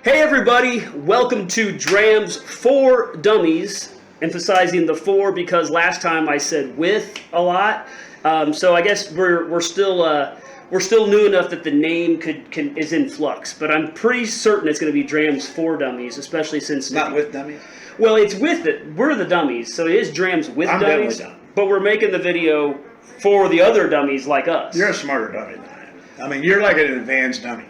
Hey everybody, welcome to Dram's for Dummies, emphasizing the for because last time I said with a lot. So I guess we're still new enough that the name is in flux, but I'm pretty certain it's going to be Dram's for Dummies, especially since not with dummies. Well, it's with it. We're the dummies, so it is Dram's with dummies. But we're making the video for the other dummies like us. You're a smarter dummy than I am. I mean, you're like an advanced dummy.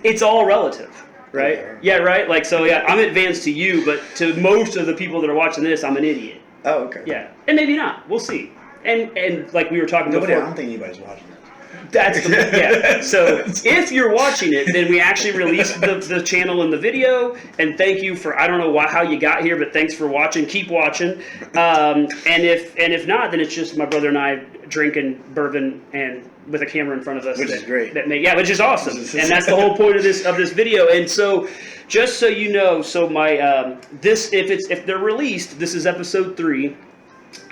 It's all relative, right? Yeah, right? Like, so yeah, I'm advanced to you, but to most of the people that are watching this, I'm an idiot. Oh, okay. Yeah. And maybe not. We'll see. And like we were talking before. I don't think anybody's watching it. That's the, yeah. So if you're watching it, then we actually released the channel and the video. And thank you for, I don't know how you got here, but thanks for watching. Keep watching. And if not, then it's just my brother and I drinking bourbon and with a camera in front of us, which is great. Which is awesome. And that's the whole point of this video. And so, just so you know, so my if they're released, this is episode 3,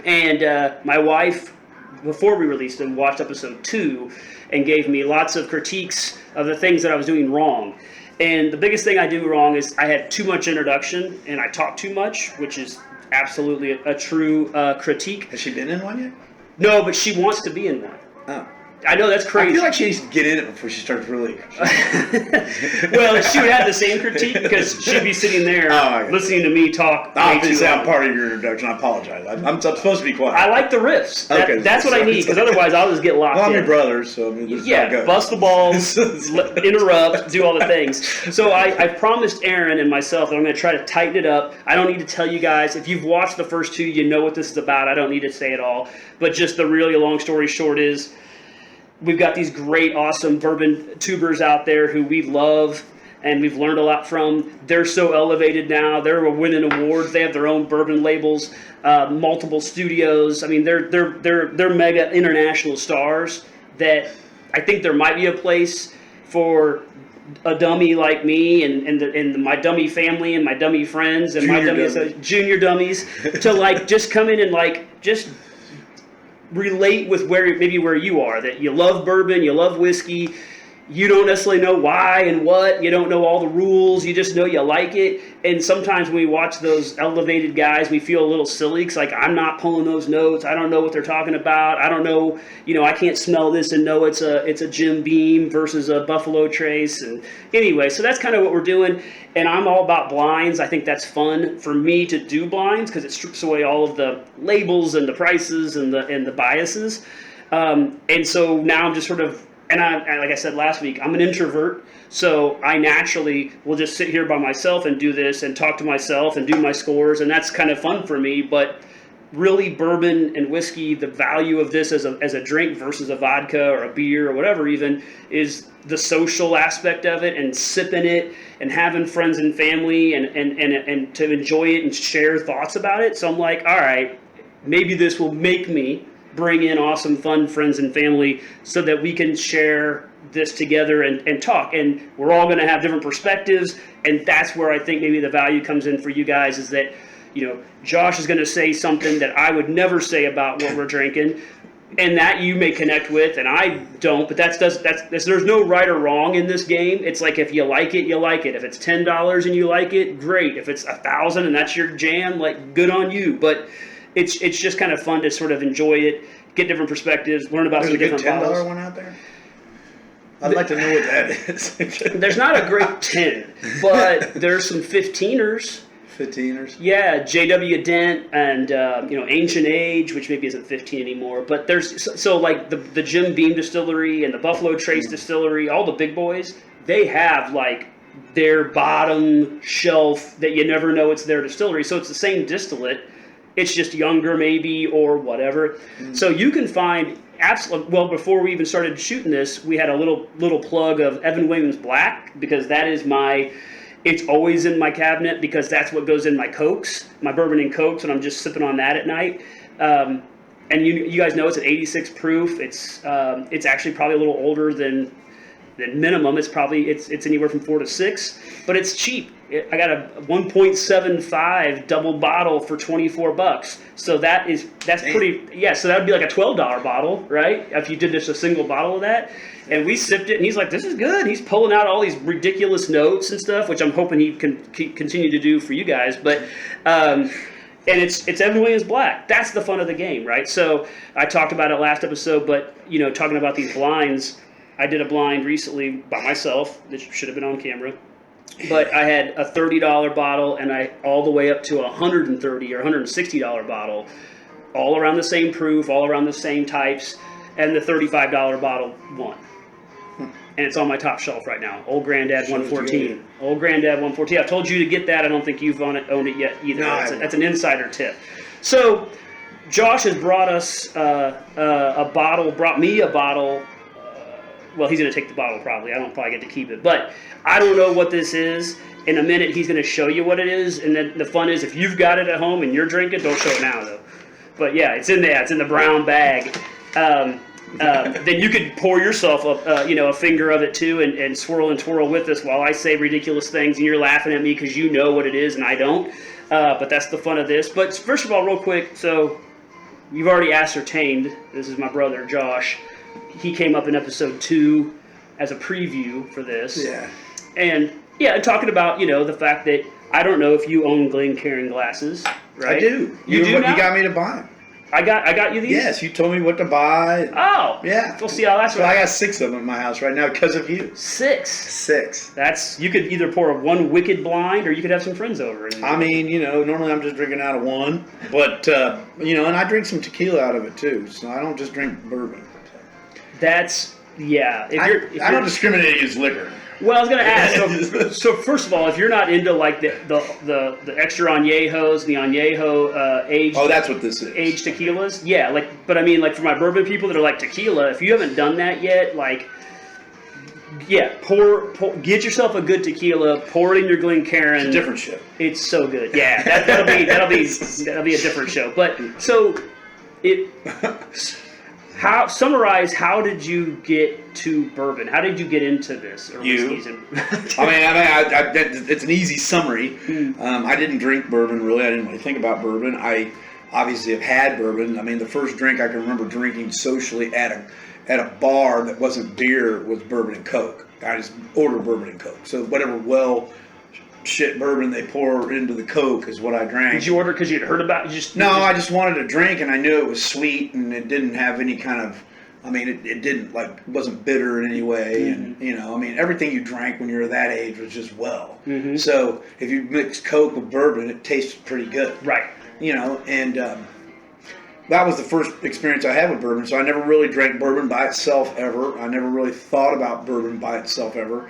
and my wife, before we released them, watched episode 2 and gave me lots of critiques of the things that I was doing wrong. And the biggest thing I do wrong is I had too much introduction and I talk too much, which is absolutely a true critique. Has she been in one yet? No, but she wants to be in one. Oh. I know that's crazy. I feel like she needs to get in it before she starts really. Well, she would have the same critique because she'd be sitting there listening to me talk. Obviously, I'm part of your introduction. I apologize. I'm supposed to be quiet. I like the riffs. That's what I need because otherwise I'll just get locked in. I'm your brother, so I mean, bust the balls, interrupt, do all the things. So I promised Aaron and myself that I'm going to try to tighten it up. I don't need to tell you guys. If you've watched the first 2, you know what this is about. I don't need to say it all. But just the really long story short is, we've got these great, awesome bourbon tubers out there who we love and we've learned a lot from. They're so elevated now. They're winning awards. They have their own bourbon labels, multiple studios. I mean, they're mega international stars that I think there might be a place for a dummy like me and my dummy family and my dummy friends and junior dummies to like just come in and like just relate with where you are, that you love bourbon, you love whiskey, you don't necessarily know why and what, you don't know all the rules, you just know you like it. And sometimes when we watch those elevated guys, we feel a little silly because like I'm not pulling those notes, I don't know what they're talking about, I don't know, I can't smell this and know it's a Jim Beam versus a Buffalo Trace. And anyway, so that's kind of what we're doing. And I'm all about blinds. I think that's fun for me to do blinds because it strips away all of the labels and the prices and the biases. And so now I'm just sort of, and like I said last week, I'm an introvert, so I naturally will just sit here by myself and do this and talk to myself and do my scores, and that's kind of fun for me. But really, bourbon and whiskey, the value of this as a drink versus a vodka or a beer or whatever even, is the social aspect of it and sipping it and having friends and family and to enjoy it and share thoughts about it. So I'm like, all right, maybe this will make me bring in awesome, fun friends and family so that we can share this together and talk. And we're all going to have different perspectives. And that's where I think maybe the value comes in for you guys is that, Josh is going to say something that I would never say about what we're drinking and that you may connect with and I don't. But there's no right or wrong in this game. It's like if you like it, you like it. If it's $10 and you like it, great. If it's $1,000 and that's your jam, like good on you. But it's just kind of fun to sort of enjoy it, get different perspectives, learn about some different bottles. There's a good $10 one out there? I'd like to know what that is. There's not a great 10, but there's some 15ers. 15ers? Yeah, J.W. Dent and, Ancient Age, which maybe isn't 15 anymore. But there's, so like the Jim Beam Distillery and the Buffalo Trace Distillery, all the big boys, they have like their bottom shelf that you never know it's their distillery. So it's the same distillate. It's just younger maybe or whatever. So you can find well, before we even started shooting this, we had a little plug of Evan Williams Black because that is it's always in my cabinet because that's what goes in my Cokes, my bourbon and Cokes, and I'm just sipping on that at night. And you guys know it's an 86 proof. It's actually probably a little older than minimum. It's anywhere from 4 to 6, but it's cheap. I got a 1.75 double bottle for $24. So that's pretty. Yeah, so that would be like a $12 bottle, right? If you did just a single bottle of that, and we sipped it, and he's like, "This is good." He's pulling out all these ridiculous notes and stuff, which I'm hoping he can continue to do for you guys. But and it's Evan Williams Black. That's the fun of the game, right? So I talked about it last episode, but talking about these blinds, I did a blind recently by myself. That should have been on camera. But I had a $30 bottle and all the way up to a $130 or $160 bottle, all around the same proof, all around the same types, and the $35 bottle won. And it's on my top shelf right now. Old Granddad 114. Old Granddad 114. I've told you to get that. I don't think you've owned it yet either. No, that's an insider tip. So Josh has brought us brought me a bottle. Well, he's going to take the bottle probably. I don't probably get to keep it. But I don't know what this is. In a minute, he's going to show you what it is. And then the fun is, if you've got it at home and you're drinking, don't show it now, though. But yeah, it's in there. It's in the brown bag. Then you could pour yourself a finger of it too and swirl and twirl with us while I say ridiculous things. And you're laughing at me because you know what it is and I don't. But that's the fun of this. But first of all, real quick, so you've already ascertained, this is my brother, Josh. He came up in episode 2 as a preview for this. Yeah. And talking about, the fact that I don't know if you own Glencairn glasses, right? I do. You do now? You got me to buy them. I got you these? Yes, you told me what to buy. Oh. Yeah. We'll see how that's So I got 6 of them in my house right now because of you. 6? 6. You could either pour one wicked blind or you could have some friends over. I mean, normally I'm just drinking out of one. But, and I drink some tequila out of it too. So I don't just drink bourbon. That's, yeah. I don't discriminate against liquor. Well, I was going to ask. So first of all, if you're not into like the extra añejos, the añejo aged. Oh, that's what this is. Aged tequilas, yeah. But I mean, for my bourbon people that are like tequila, if you haven't done that yet, pour. Get yourself a good tequila. Pour it in your Glencairn. It's a different show. It's so good. Yeah, that'll be a different show. But so it. Summarize, how did you get to bourbon? How did you get into this? Or whiskeys it's an easy summary. I didn't drink bourbon, really. I didn't really think about bourbon. I obviously have had bourbon. I mean, the first drink I can remember drinking socially at a bar that wasn't beer was bourbon and Coke. I just ordered bourbon and Coke. So whatever shit bourbon they pour into the Coke is what I drank. Did you order because you'd heard about it? I just wanted a drink, and I knew it was sweet, and it didn't have any kind of, it didn't, wasn't bitter in any way, and, everything you drank when you were that age was just well. Mm-hmm. So if you mix Coke with bourbon, it tastes pretty good. Right. And that was the first experience I had with bourbon, so I never really drank bourbon by itself ever. I never really thought about bourbon by itself ever.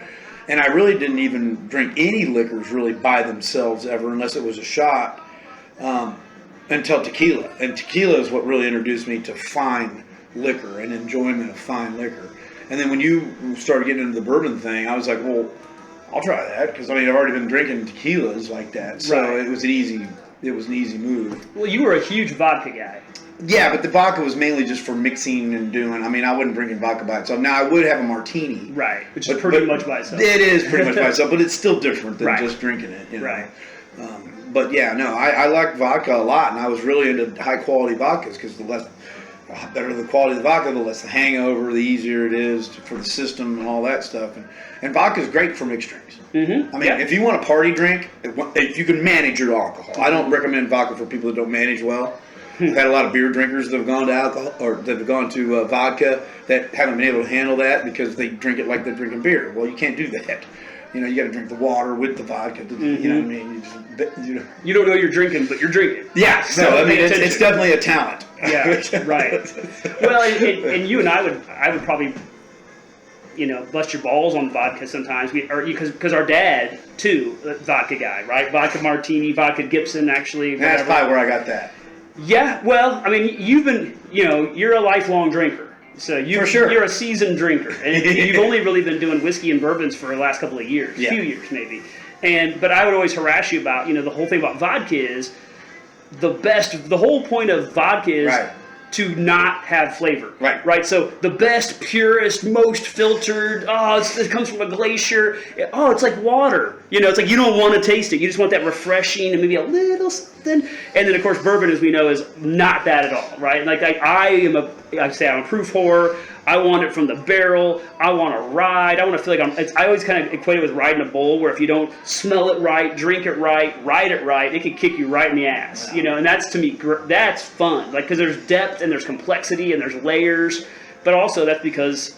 And I really didn't even drink any liquors really by themselves ever, unless it was a shot, until tequila. And tequila is what really introduced me to fine liquor and enjoyment of fine liquor. And then when you started getting into the bourbon thing, I was like, well, I'll try that, because I've already been drinking tequilas like that, so right. It was an easy move. Well, you were a huge vodka guy. Yeah, but the vodka was mainly just for mixing and doing. I wasn't drinking vodka by itself. Now, I would have a martini. Right, which is pretty much by itself. It is pretty much by itself, but it's still different than right. just drinking it. Right. But yeah, no, I like vodka a lot, and I was really into high-quality vodkas, because the better the quality of the vodka, the less the hangover, the easier it is for the system and all that stuff. And vodka is great for mixed drinks. Mm-hmm. If you want a party drink, if you can manage your alcohol. I don't recommend vodka for people that don't manage well. I've had a lot of beer drinkers that have gone to alcohol, or that have gone to vodka, that haven't been able to handle that because they drink it like they're drinking beer. Well, you can't do that. You got to drink the water with the vodka. Mm-hmm. You know what I mean? You don't know you're drinking, but you're drinking. Yeah. So it's definitely a talent. Yeah. Right. Well, and you and I would probably, bust your balls on vodka sometimes. Because our dad too, vodka guy, right? Vodka martini, vodka Gibson, actually. That's probably where I got that. Yeah, well, you've been, you're a lifelong drinker. So you're a seasoned drinker. And you've only really been doing whiskey and bourbons for the last couple of years, few years maybe. But I would always harass you about, the whole thing about vodka is the whole point of vodka is right. to not have flavor. Right. Right. So the best, purest, most filtered. Oh, it comes from a glacier. Oh, it's like water. It's like you don't want to taste it. You just want that refreshing and maybe a little something. And then of course, bourbon, as we know, is not that at all. Right. Like I'm a proof whore. I want it from the barrel. I want to ride. I want to feel like I always kind of equate it with riding a bull, where if you don't smell it right, drink it right, ride it right, it can kick you right in the ass. Wow. And that's, to me, that's fun. Like, because there's depth and there's complexity and there's layers, but also that's because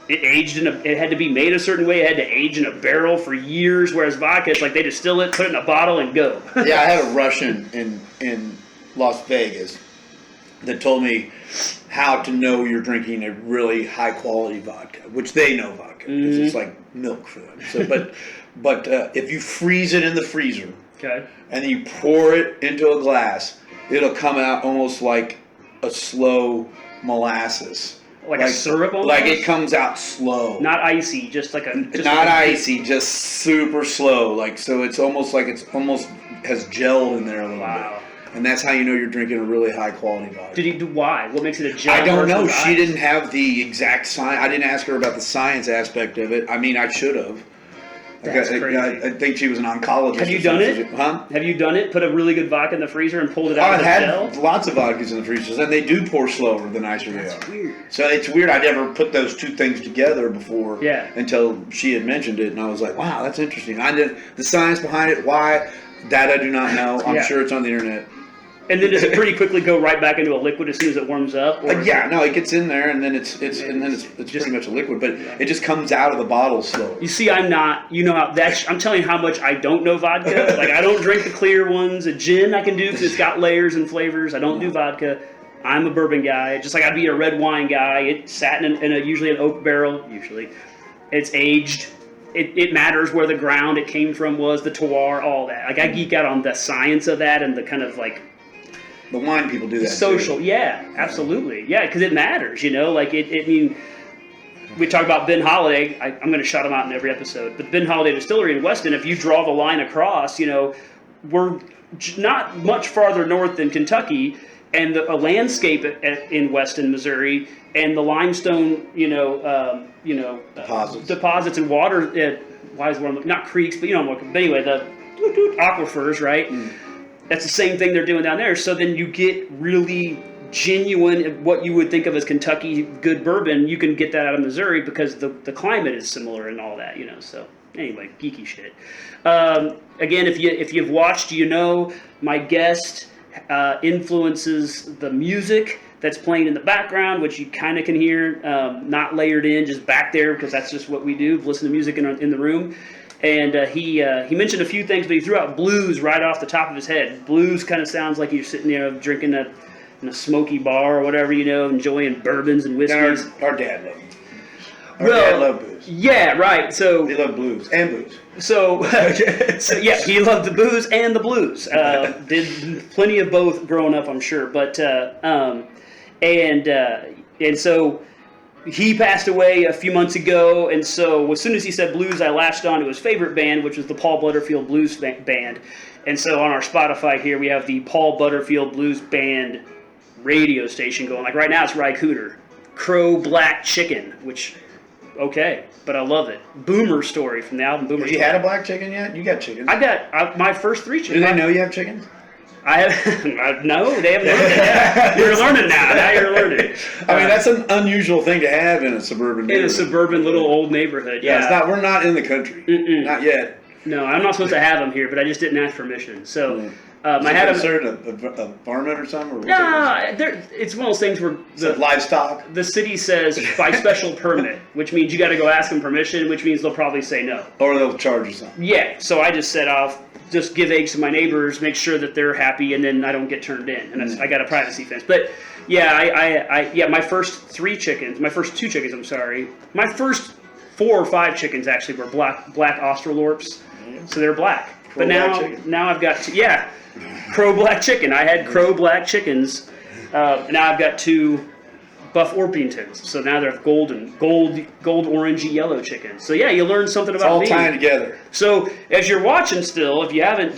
it aged it had to be made a certain way. It had to age in a barrel for years, whereas vodka, it's like they distill it, put it in a bottle, and go. Yeah, I had a Russian in Las Vegas that told me how to know you're drinking a really high quality vodka, which they know vodka because it's like milk for them. So, but if you freeze it in the freezer, Okay. and then you pour it into a glass, it'll come out almost like a slow molasses, Like a syrup almost? Like it comes out slow, Not icy, just like a... icy, just super slow. Like, so it's almost like has gel in there a little bit. And that's how you know you're drinking a really high quality vodka. Did he do why? What makes it a gel? I don't know. versus She ice? didn't have the exact science. I didn't ask her about the science aspect of it. I mean, I should have. That's crazy. I think she was an oncologist. Have you done it? Huh? Have you done it? Put a really good vodka in the freezer and pulled it out I've of the had gel? lots of vodkas in the freezers, and they do pour slower the nicer they are. That's weird. So it's weird. I never put those two things together before. Yeah. Until she had mentioned it, and I was like, "Wow, that's interesting." I did the science behind it. Why? That I do not know. I'm Yeah. sure it's on the internet. And then does it pretty quickly go right back into a liquid as soon as it warms up? Or Yeah, no, it gets in there, and then it's pretty much a liquid, but it just comes out of the bottle slow. You see, I'm not. I'm telling you how much I don't know vodka. Like, I don't drink the clear ones. A gin I can do because it's got layers and flavors. I don't do vodka. I'm a bourbon guy. Just like I'd be a red wine guy. It sat in usually an oak barrel. Usually, it's aged. It matters where the ground it came from was, the terroir, all that. Like, I geek out on the science of that and the kind of like. The wine people do that. Social, too. yeah, absolutely, yeah, because it matters, Like we talk about Ben Holiday. I'm going to shout him out in every episode, but Ben Holiday Distillery in Weston. If you draw the line across, we're not much farther north than Kentucky, and a landscape in Weston, Missouri, and the limestone, deposits and water. Why is one not creeks, but but anyway, the aquifers, right? That's the same thing they're doing down there. So then you get really genuine, what you would think of as Kentucky good bourbon. You can get that out of Missouri because the climate is similar and all that, So anyway, geeky shit. Again, if you've watched, my guest influences the music that's playing in the background, which you kind of can hear, not layered in, just back there, because that's just what we do, listen to music in the room. And he mentioned a few things, but he threw out blues right off the top of his head. Blues kind of sounds like you're sitting there drinking in a smoky bar or whatever, enjoying bourbons and whiskeys. Our dad loved booze. Our dad loved booze. Yeah, right. So he loved blues and booze. So yeah, he loved the booze and the blues. Did plenty of both growing up, I'm sure. But and so. He passed away a few months ago, and so as soon as he said blues, I latched on to his favorite band, which was the Paul Butterfield Blues Band. And so on our Spotify here, we have the Paul Butterfield Blues Band radio station going. Like right now, it's Rye Cooter, Crow Black Chicken, which, okay, but I love it. Boomer Story from the album Boomer Story. Have you had a black chicken yet? You got chicken. I got my first 3 chickens. Do they know you have chickens? I have no. They haven't learned it yet. You're learning now. Now you're learning. I mean, that's an unusual thing to have in a suburban neighborhood. In a suburban little old neighborhood. Yeah, Yeah, we're not in the country. Not yet. No, I'm not supposed to have them here, but I just didn't ask permission. So I had considered a varmint or something. Or it's one of those things where livestock. The city says by special permit, which means you got to go ask them permission, which means they'll probably say no. Or they'll charge you something. Yeah. So I just set off. Just give eggs to my neighbors, make sure that they're happy, and then I don't get turned in. And I got a privacy fence. But yeah, my first 2 chickens, I'm sorry. My first 4 or 5 chickens actually were black Australorps, so they're black. Crow but now I've got Crow Black Chicken. I had Crow Black chickens. Now I've got 2 Buff Orpingtons. So now they're gold, orangey, yellow chickens. So yeah, you learn something about me. It's all tying together. So as you're watching still, if you haven't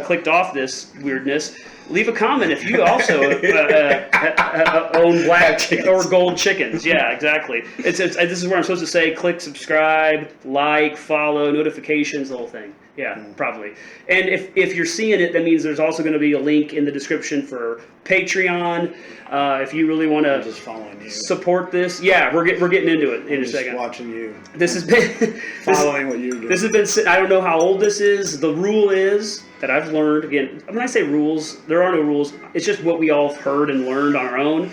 clicked off this weirdness, leave a comment if you also own black or gold chickens. Yeah, exactly. This is where I'm supposed to say click subscribe, like, follow, notifications, the whole thing. Yeah, probably. And if you're seeing it, that means there's also going to be a link in the description for Patreon. If you really want to just following you. Support this, yeah, we're getting into it in a second. Watching you. This has been following what you're doing. This has been. I don't know how old this is. The rule is that I've learned. Again, when I say rules, there are no rules. It's just what we all have heard and learned on our own.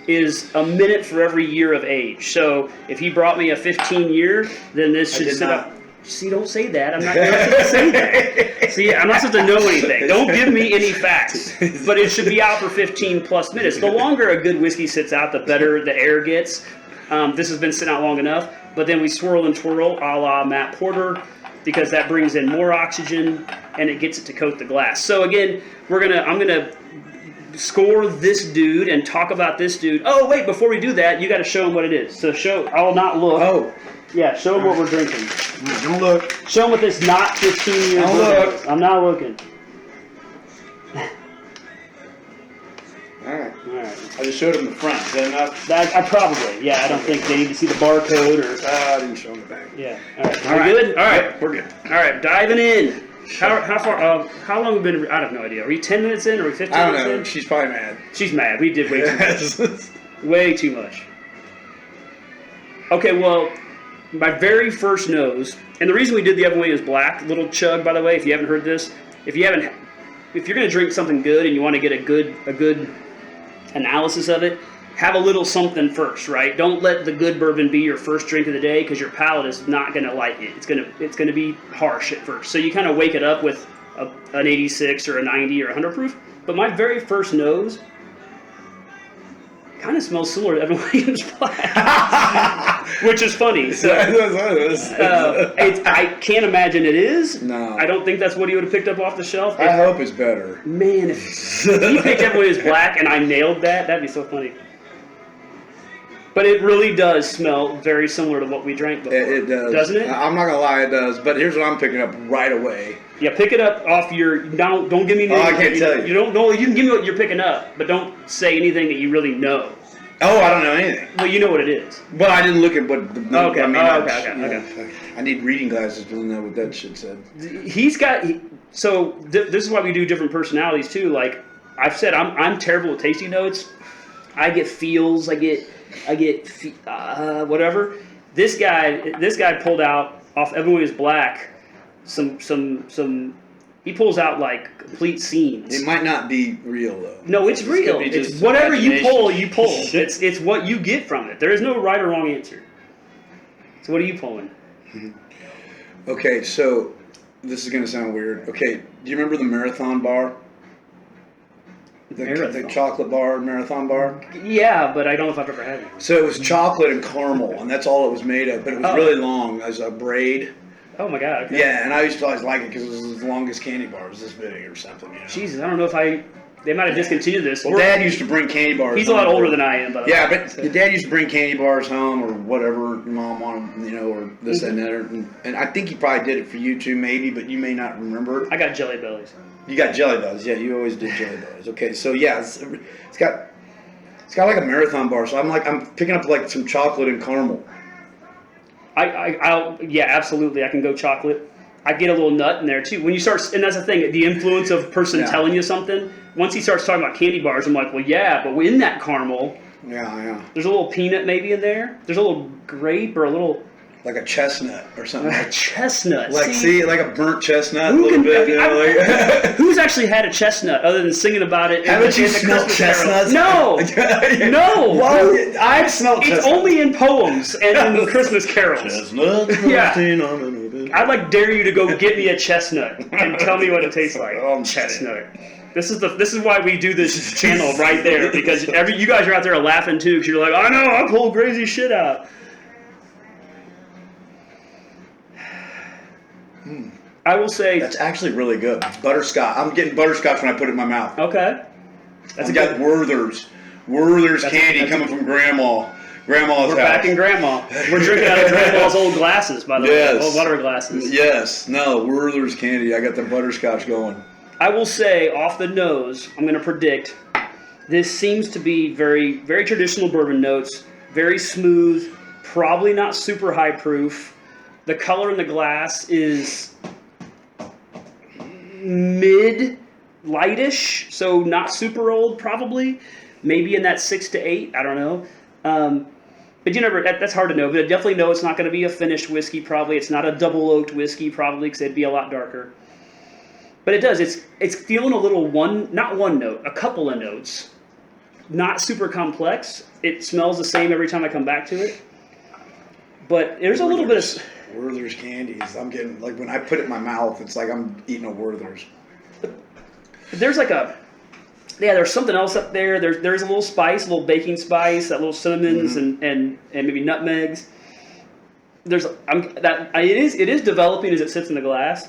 Is a minute for every year of age. So if he brought me a 15-year, then this should sit up. See, don't say that. I'm not supposed to say that. See, I'm not supposed to know anything. Don't give me any facts. But it should be out for 15 plus minutes. The longer a good whiskey sits out, the better the air gets. This has been sitting out long enough. But then we swirl and twirl a la Matt Porter because that brings in more oxygen and it gets it to coat the glass. So again, I'm gonna score this dude and talk about this dude. Oh wait, before we do that, you got to show him what it is. So I'll not look. Oh. Yeah, show them what we're drinking. Don't look. Show them what this not 15-year Don't bourbon look. is. I'm not looking. All right. Alright. I just showed him the front. Is that enough? I probably. Yeah, I don't think they need to see the barcode or. I didn't show him the back. Yeah. All right. Good? All right. Yep, we're good. All right, diving in. How far? How long have we been? I have no idea. Are we 10 minutes in? Or are we 15 I don't minutes know. in? She's probably mad. She's mad. We did way too much. Way too much. Okay, well, my very first nose, and the reason we did the Evan Williams Black, little chug, by the way, if you haven't heard this, if you're going to drink something good and you want to get a good analysis of it, have a little something first, right? Don't let the good bourbon be your first drink of the day because your palate is not going to like it. It's going to be harsh at first. So you kind of wake it up with an 86 or a 90 or 100 proof. But my very first nose kind of smells similar to Evan Williams Black, which is funny. So I can't imagine it is. No, I don't think that's what he would have picked up off the shelf. I hope it's better. Man, if he picked Evan Williams Black and I nailed that, that'd be so funny. But it really does smell very similar to what we drank before. It does, doesn't it? I'm not gonna lie, it does. But here's what I'm picking up right away. Yeah, pick it up off your. Don't give me. I can't tell you. You don't know. You can give me what you're picking up, but don't say anything that you really know. Oh, I don't know anything. Well, you know what it is. Well, I didn't look at what. Okay. Okay. I need reading glasses to know what that shit said. He's got. So this is why we do different personalities too. Like I've said, I'm terrible with tasting notes. I get feels. I get whatever. This guy pulled out off Evan Williams Black. Some he pulls out like complete scenes. It might not be real though. No, it's real. It's whatever you pull, you pull. It's what you get from it. There is no right or wrong answer. So what are you pulling? Okay, so this is gonna sound weird. Okay, do you remember the Marathon bar? The chocolate bar, Marathon bar? Yeah, but I don't know if I've ever had it. So it was chocolate and caramel, and that's all it was made of. But it was really long as a braid. Oh my god. Okay. Yeah, and I used to always like it because it was the longest candy bar. It was this big or something. You know? Jesus, I don't know if they might have discontinued this. Well, Dad used to bring candy bars. He's a lot older than I am, by the way. Yeah, but your dad used to bring candy bars home or whatever your mom wanted, or this and that. And I think he probably did it for you too, maybe, but you may not remember. I got Jelly Bellies. You got Jelly Bellies. Yeah, you always did Jelly Bellies. Okay, so yeah, it's got like a Marathon bar. So I'm picking up like some chocolate and caramel. Yeah, absolutely. I can go chocolate. I get a little nut in there too. When you start, and that's the thing, the influence of a person telling you something. Once he starts talking about candy bars, I'm like, well, yeah, but in that caramel, there's a little peanut maybe in there. There's a little grape or a little. Like a chestnut or something. A chestnut. Like, see, like a burnt chestnut a little bit. Who's actually had a chestnut other than singing about it? Haven't you smelled chestnuts? No. No. Well, I've smelled chestnuts. It's only in poems and in Christmas carols. Chestnuts. Yeah. I'd dare you to go get me a chestnut and tell me what it tastes like. Chestnut. This is why we do this channel right there, because you guys are out there laughing too, because you're like, I know, I pull crazy shit out. I will say that's actually really good. Butterscotch. I'm getting butterscotch when I put it in my mouth. Okay. I've got Werther's candy coming from Grandma's We're house. back in Grandma. We're drinking out of Grandma's old glasses, by the way. Old water glasses. Yes. No, Werther's candy. I got the butterscotch going. I will say, off the nose, I'm going to predict, this seems to be very, very traditional bourbon notes, very smooth, probably not super high proof. The color in the glass is mid, lightish, so not super old probably. Maybe in that 6 to 8, I don't know. But you never, that's hard to know, but I definitely know it's not going to be a finished whiskey probably. It's not a double oaked whiskey probably because it'd be a lot darker. But it does, it's feeling a little not one note, a couple of notes. Not super complex. It smells the same every time I come back to it. But there's a little bit of... Werther's candies. I'm getting, like, when I put it in my mouth, it's like I'm eating a Werther's. There's like a... Yeah, there's something else up there. There's a little spice, a little baking spice, that little cinnamons and maybe nutmegs. It is developing as it sits in the glass.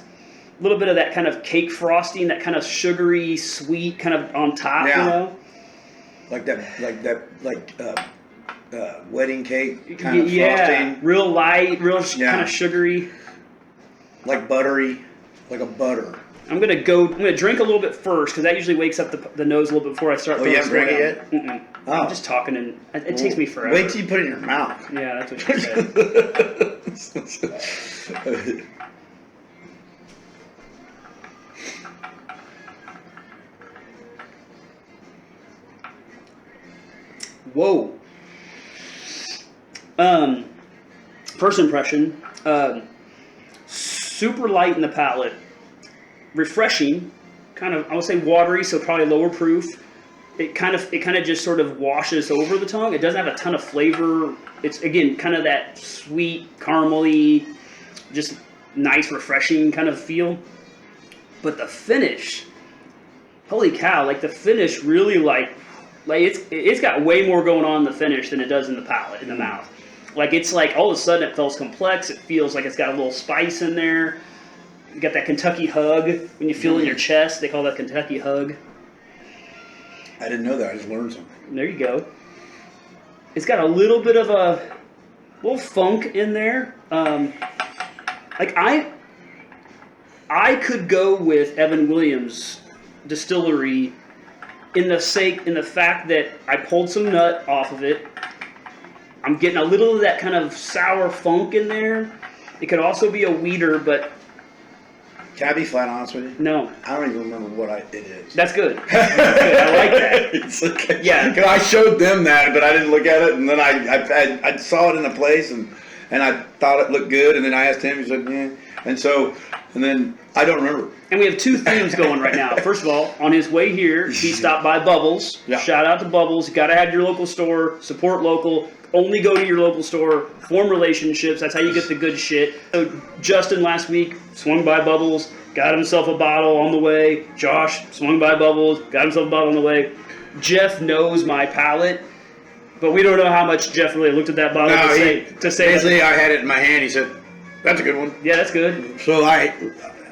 A little bit of that kind of cake frosting, that kind of sugary, sweet kind of on top, you know? Like wedding cake kind of frosting. Real light, real kind of sugary. Like buttery, like a butter. I'm gonna drink a little bit first because that usually wakes up the nose a little bit before I start. Oh, you haven't drank it yet? Mm-mm. Oh. I'm just talking and it takes me forever. Wait till you put it in your mouth. Yeah, that's what you said. Whoa. First impression, super light in the palate, refreshing, kind of, I would say watery, so probably lower proof. It kind of just sort of washes over the tongue. It doesn't have a ton of flavor. It's, again, kind of that sweet, caramely, just nice, refreshing kind of feel. But the finish, holy cow, like the finish really like it's got way more going on in the finish than it does in the palate, in the mouth. Like it's like all of a sudden it feels complex. It feels like it's got a little spice in there. You got that Kentucky hug when you feel in your chest. They call that Kentucky hug. I didn't know that. I just learned something. There you go. It's got a little bit of a little funk in there. Like I could go with Evan Williams Distillery in the fact that I pulled some nut off of it. I'm getting a little of that kind of sour funk in there. It could also be a weeder, but... Can I be flat honest with you? No. I don't even remember what it is. That's good. That's good. I like that. It's okay. Yeah. Because I showed them that, but I didn't look at it, and then I saw it in a place, and I thought it looked good, and then I asked him, he said, yeah. And then I don't remember. And we have two themes going right now. First of all, on his way here, he stopped by Bubbes. Yeah. Shout out to Bubbes. You got to have your local store. Support local. Only go to your local store. Form relationships. That's how you get the good shit. So Justin last week swung by Bubbes, got himself a bottle on the way. Josh swung by Bubbes, got himself a bottle on the way. Jeff knows my palate, but we don't know how much Jeff really looked at that bottle to say. Basically, I had it in my hand. He said, "That's a good one." Yeah, that's good. So I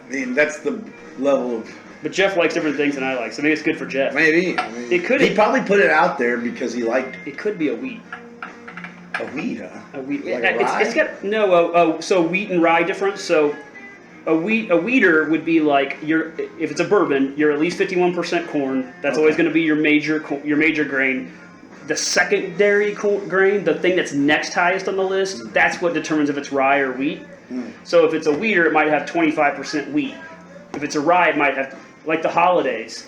mean, that's the level of. But Jeff likes different things than I like, so maybe it's good for Jeff. Maybe. I mean, it could. He probably put it out there because he liked it. It could be a wheat. A wheat, huh? A wheat. Like a rye? It's got no. So wheat and rye difference. So a weeder would be like if it's a bourbon, you're at least 51% corn. That's always going to be your major grain. The secondary grain, the thing that's next highest on the list, that's what determines if it's rye or wheat. So if it's a weeder, it might have 25% wheat. If it's a rye, it might have, like the holidays,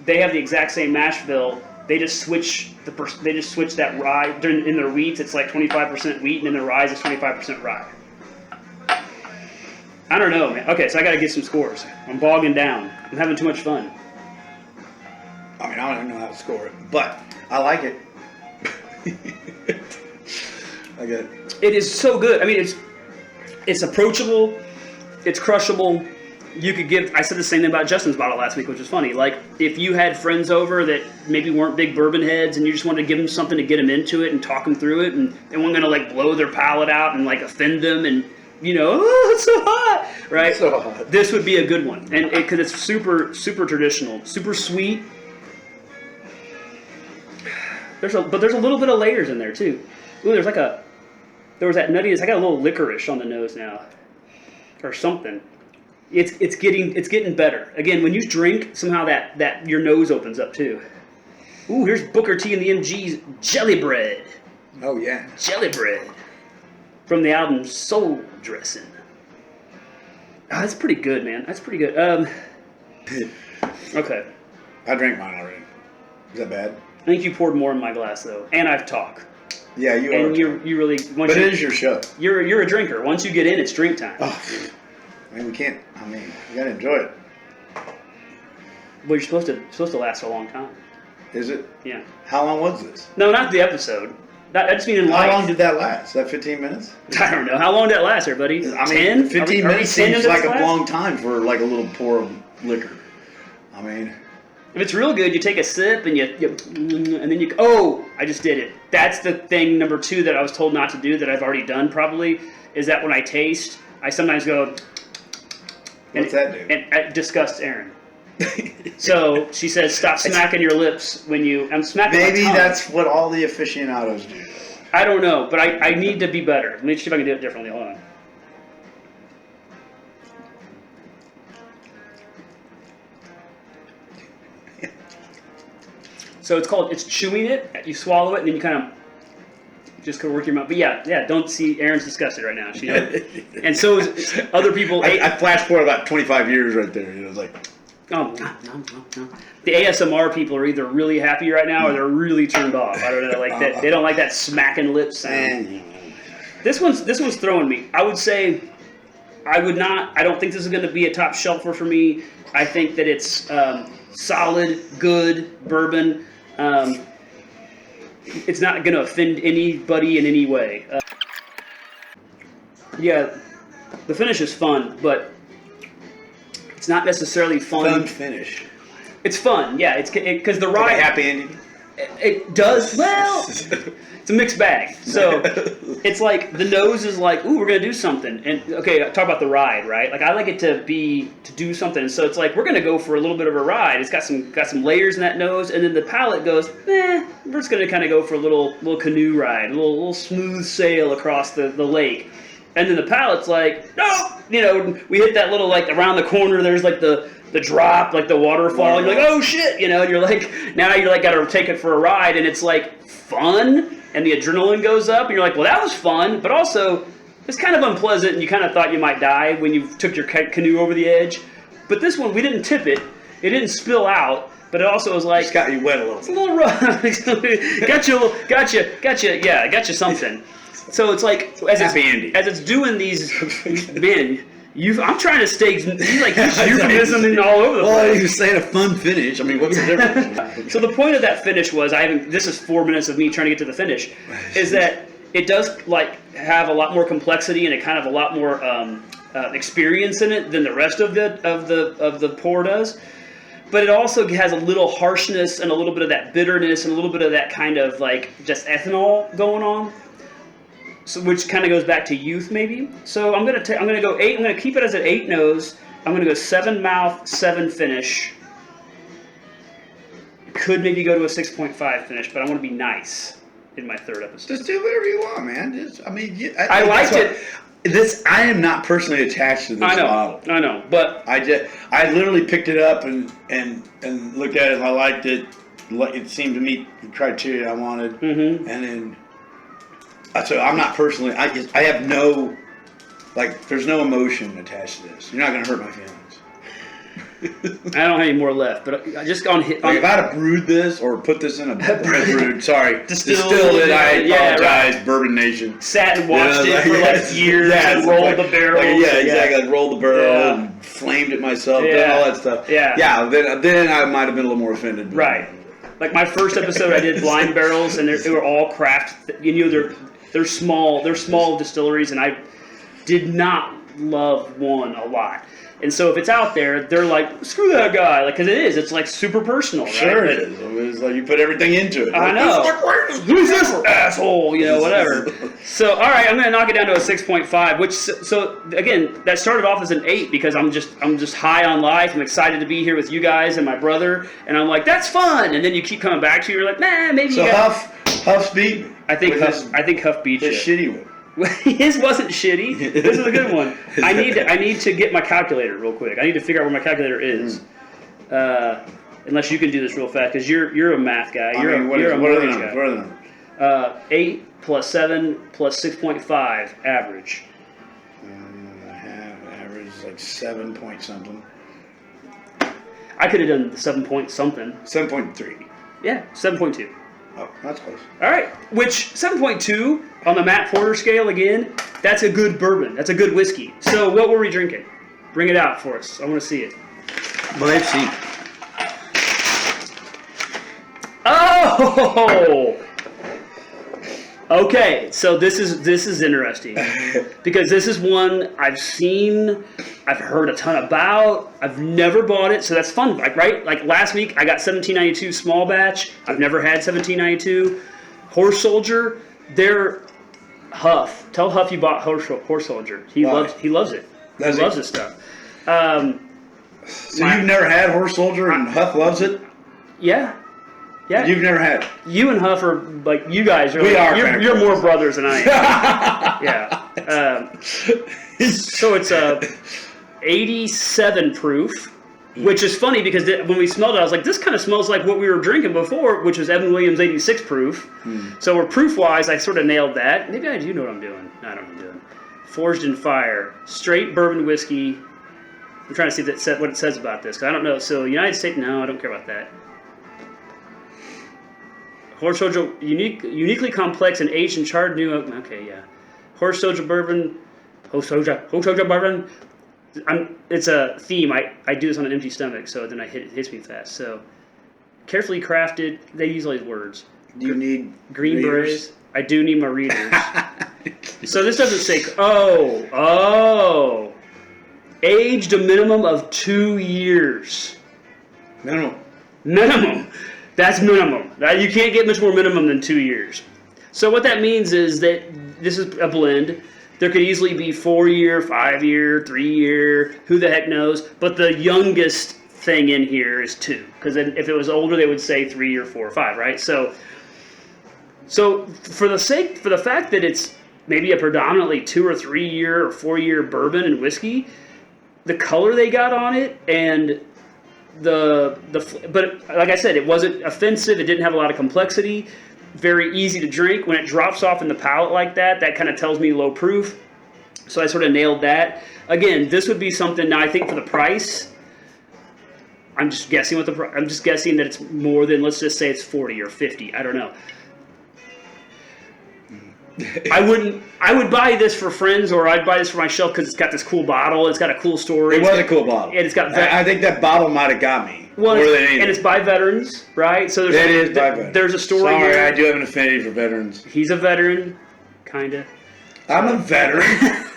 they have the exact same mash bill. They just switch that rye in their wheats. It's like 25% wheat, and in their rye it's 25% rye. I don't know, man. Okay, so I got to get some scores. I'm bogging down. I'm having too much fun. I mean, I don't even know how to score it, but I like it. I get it. It is so good. I mean, it's approachable. It's crushable. You could give. I said the same thing about Justin's bottle last week, which was funny. Like, if you had friends over that maybe weren't big bourbon heads, and you just wanted to give them something to get them into it and talk them through it, and they weren't gonna like blow their palate out and like offend them, and oh, it's so hot, right? It's so hot. This would be a good one, and because it's super traditional, super sweet. But there's a little bit of layers in there too. Ooh, there was that nuttiness. I got a little licorice on the nose now, or something. It's getting better. Again, when you drink, somehow that your nose opens up too. Ooh, here's Booker T and the MG's Jelly Bread. Oh yeah. Jelly Bread. From the album Soul Dressing. Oh, that's pretty good, man. That's pretty good. Okay. I drank mine already. Is that bad? I think you poured more in my glass though, and I've talked. Yeah, you are. And you really. But it is your show. You're a drinker. Once you get in, it's drink time. Oh, I mean, we can't. I mean, you gotta enjoy it. Well, you're supposed to last a long time. Is it? Yeah. How long was this? No, not the episode. I just mean in life. How long did that last? That 15 minutes? I don't know. How long did that last, everybody? I mean, 10? 15 Are we minutes 10 seems into like this a class? long time for like a little pour of liquor. I mean, If it's real good, you take a sip and and then you. Oh, I just did it. That's the thing number 2 that I was told not to do that I've already done. Probably is that when I taste, I sometimes go. what's that do? And it disgusts Erin. So she says, "Stop smacking your lips when you." I'm smacking. Maybe my tongue. that's what all the aficionados do. I don't know, but I need to be better. Let me see if I can do it differently. Hold on. So it's chewing it. You swallow it, and then you kind of just go work your mouth. But yeah, don't see Erin's disgusted right now. She and so is other people. I flashed forward about 25 years right there. You know, it's like. Oh, no. The ASMR people are either really happy right now or they're really turned off. I don't know, like that. They don't like that smacking lip sound. This one's throwing me. I would say, I don't think this is going to be a top shelfer for me. I think that it's solid, good bourbon. It's not going to offend anybody in any way. Yeah, the finish is fun, but. It's not necessarily fun. Fun finish. It's fun, yeah. It's because the ride. Like a happy ending. It does well. It's a mixed bag. So it's like the nose is like, ooh, we're gonna do something. And okay, talk about the ride, right? Like I like it to do something. And so it's like we're gonna go for a little bit of a ride. It's got some layers in that nose, and then the palate goes, we're just gonna kind of go for a little canoe ride, a little smooth sail across the lake. And then the palate's like, no, we hit that little, like, around the corner, there's, like, the drop, like, the waterfall. You're like, oh, shit, and you're like, now you're, like, got to take it for a ride, and it's, like, fun, and the adrenaline goes up, and you're like, well, that was fun, but also, it's kind of unpleasant, and you kind of thought you might die when you took your canoe over the edge. But this one, we didn't tip it. It didn't spill out, but it also was like... It's got you wet a little. It's a little rough. got you something. So it's like as it's doing these, man. I'm trying to stay like euphemism all over the place. Well, you're saying a fun finish. I mean, what's the difference? So the point of that finish was this is 4 minutes of me trying to get to the finish, is that it does like have a lot more complexity and a kind of a lot more experience in it than the rest of the pour does. But it also has a little harshness and a little bit of that bitterness and a little bit of that kind of like just ethanol going on. So, which kind of goes back to youth, maybe. So I'm gonna go 8. I'm gonna keep it as an 8 nose. I'm gonna go 7 mouth, 7 finish. Could maybe go to a 6.5 finish, but I want to be nice in my 3rd episode. Just do whatever you want, man. I liked it. I am not personally attached to this bottle. I know, but I literally picked it up and looked at it. And I liked it. It seemed to meet the criteria I wanted, and then. So I'm not personally. I have no, like. There's no emotion attached to this. You're not gonna hurt my feelings. I don't have any more left, but I just gone hit. Like if I had brewed this or put this in a brewed, sorry, distilled it. I apologize, right. Bourbon Nation. Sat and watched it for like years and rolled the barrel. Exactly. Like rolled the barrel and flamed it myself, done all that stuff. Yeah. Then I might have been a little more offended. Right. Like my first episode, I did blind barrels, and they were all craft. They're small distilleries, and I did not love one a lot. And so if it's out there, they're like, screw that guy, like, because it's like super personal, right? Sure it is. It's like you put everything into it. I know. Who's this asshole? Whatever. So, all right, I'm going to knock it down to a 6.5, which, so again, that started off as an 8 because I'm just high on life. I'm excited to be here with you guys and my brother, and I'm like, that's fun. And then you keep coming back to, you're like, nah, maybe so Huff's beat me. I think Huff beat you. The shitty one. His wasn't shitty. This is a good one. I need to get my calculator real quick. I need to figure out where my calculator is. Unless you can do this real fast, because you're a math guy. You're a mortgage guy. What are the numbers? 8 plus 7 plus 6.5 average. Average is like 7 point something. I could have done 7 point something. 7.3. Yeah, 7.2. Oh, that's close. All right, which 7.2 on the Matt Porter scale again, that's a good bourbon. That's a good whiskey. So what were we drinking? Bring it out for us. I want to see it. Well, let's see. Oh! Okay, so this is interesting because this is one I've seen, I've heard a ton about. I've never bought it, so that's fun. Like like last week I got 1792 small batch. I've never had 1792. Horse Soldier, they're Huff. Tell Huff you bought Horse Soldier. He loves it. He loves this stuff. So you've never had Horse Soldier and Huff loves it? Yeah. Yeah. You've never had it? You and Huff are like, you guys are. You're more brothers than I am. Yeah. So it's 87 proof, which is funny because when we smelled it, I was like, this kind of smells like what we were drinking before, which was Evan Williams 86 proof. So we're proof-wise, I sort of nailed that. Maybe I do know what I'm doing. I don't know what I'm doing. Forged in Fire. Straight bourbon whiskey. I'm trying to see what it says about this, because I don't know. So United States, no, I don't care about that. Horse Soldier, uniquely complex and aged and charred new oak. Okay, yeah. Horse Soldier bourbon. Horse Soldier bourbon. It's a theme. I do this on an empty stomach, so then it hits me fast. So, carefully crafted. They use all these words. Do you need green berets? I do need my readers. So this doesn't say. Oh. Aged a minimum of 2 years. Minimum. That's minimum. You can't get much more minimum than 2 years. So what that means is that this is a blend. There could easily be 4 year, 5 year, 3 year, who the heck knows. But the youngest thing in here is 2. Because if it was older, they would say 3 or 4 or 5, right? So for the fact that it's maybe a predominantly 2 or 3 year or 4 year bourbon and whiskey, the color they got on it and but like I said, it wasn't offensive. It didn't have a lot of complexity. Very easy to drink. When it drops off in the palate like that kind of tells me low proof. So I sort of nailed that. Again, this would be something. Now I think for the price, I'm just guessing that it's more than, let's just say it's 40 or 50. I don't know. I would buy this for friends, or I'd buy this for my shelf because it's got this cool bottle. It's got a cool story. It was a cool bottle. And it's got. I think that bottle might have got me. Well, more than anything. And it's by veterans, right? So it is by veterans. There's a story. Sorry, here. I do have an affinity for veterans. He's a veteran, kinda. I'm a veteran.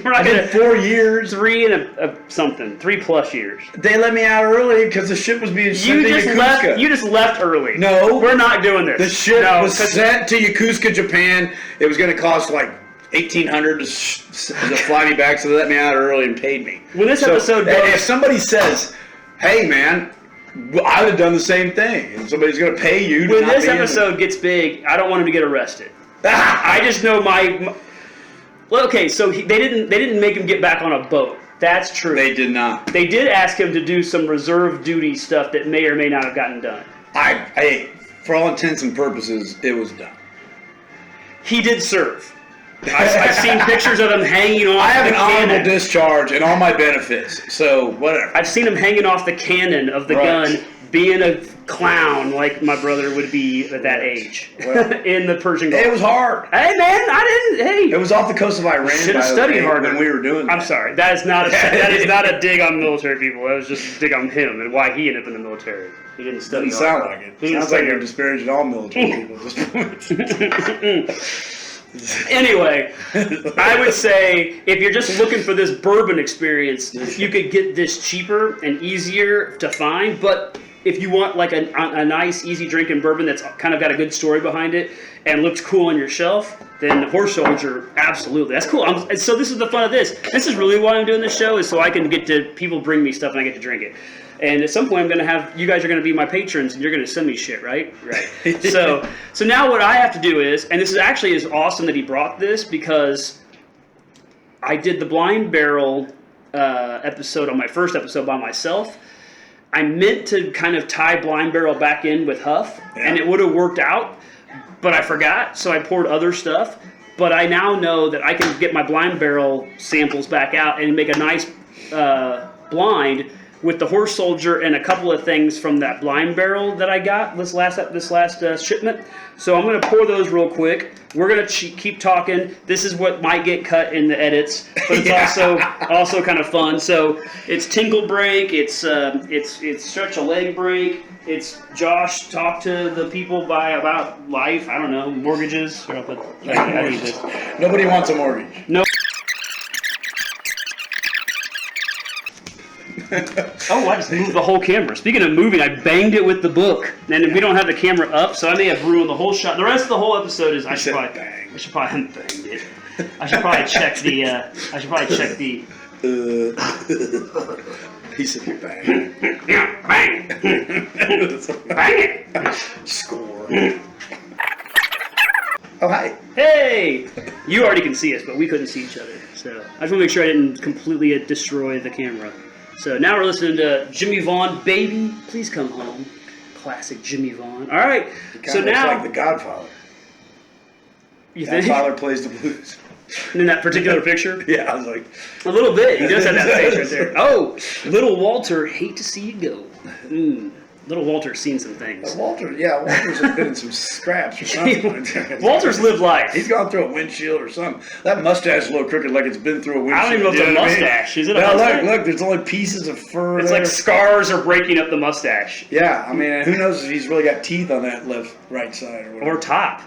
We're not gonna 4 years, 3 and something, 3+ years. They let me out early because the ship was being sent to Yokosuka. You just left early. No, we're not doing this. The ship was sent to Yokosuka, Japan. It was going to cost like $1,800 to fly me back, so they let me out early and paid me. When this episode goes, if somebody says, "Hey, man," I would have done the same thing. And somebody's going to pay you. When this episode gets big, I don't want him to get arrested. I just know my. Well, okay, so they didn't make him get back on a boat. That's true. They did not. They did ask him to do some reserve duty stuff that may or may not have gotten done. For all intents and purposes, it was done. He did serve. I've seen pictures of him hanging off. I have an honorable discharge and all my benefits, so whatever. I've seen him hanging off the cannon of the gun, being a clown like my brother would be at that age in the Persian Gulf. It was hard. Hey man, I didn't. Hey, it was off the coast of Iran. Should have studied harder when we were doing that. I'm sorry. That is not a dig on military people. That was just a dig on him and why he ended up in the military. He didn't study. Doesn't sound like it. Sounds like you're disparaging all military people at this point. Anyway, I would say if you're just looking for this bourbon experience, you could get this cheaper and easier to find. But if you want like a nice, easy drinking bourbon that's kind of got a good story behind it and looks cool on your shelf, then Horse Soldier, absolutely. That's cool. So this is the fun of this. This is really why I'm doing this show, is so I can get to, people bring me stuff and I get to drink it. And at some point, I'm going to have, you guys are going to be my patrons, and you're going to send me shit, right? Right. So now what I have to do is, and this is actually is awesome that he brought this, because I did the Blind Barrel episode on my first episode by myself. I meant to kind of tie Blind Barrel back in with Huff, and it would have worked out, but I forgot, so I poured other stuff. But I now know that I can get my Blind Barrel samples back out and make a nice blind with the Horse Soldier and a couple of things from that Blind Barrel that I got this last shipment. So I'm going to pour those real quick. We're going to keep talking. This is what might get cut in the edits, but it's also kind of fun. So it's Tinkle Break. It's Stretch a Leg Break. It's Josh talk to the people about life. I don't know, mortgages. Nobody wants a mortgage. No. Oh, I just moved the whole camera. Speaking of moving, I banged it with the book, and we don't have the camera up, so I may have ruined the whole shot. The rest of the whole episode is I should probably banged it. I should probably check the. He said bang. Bang. Bang it. Score. Oh, hi. Hey! You already can see us, but we couldn't see each other. So I just want to make sure I didn't completely destroy the camera. So now we're listening to Jimmy Vaughn, Baby, Please Come Home. Classic Jimmy Vaughn. All right. So now, looks like the Godfather. You think? Godfather plays the blues. In that particular picture? Yeah, I was like... A little bit. He does have that face right there. Oh, Little Walter, hate to see you go. Little Walter's seen some things. Walter's been in some scraps or something. Walter's lived life. He's gone through a windshield or something. That mustache is a little crooked, like it's been through a windshield. I don't even know if it's a mustache. Is it a mustache? Look, there's only pieces of fur. It's there. like scars are breaking up the mustache. Yeah, I mean, who knows if he's really got teeth on that right side or whatever. Or top.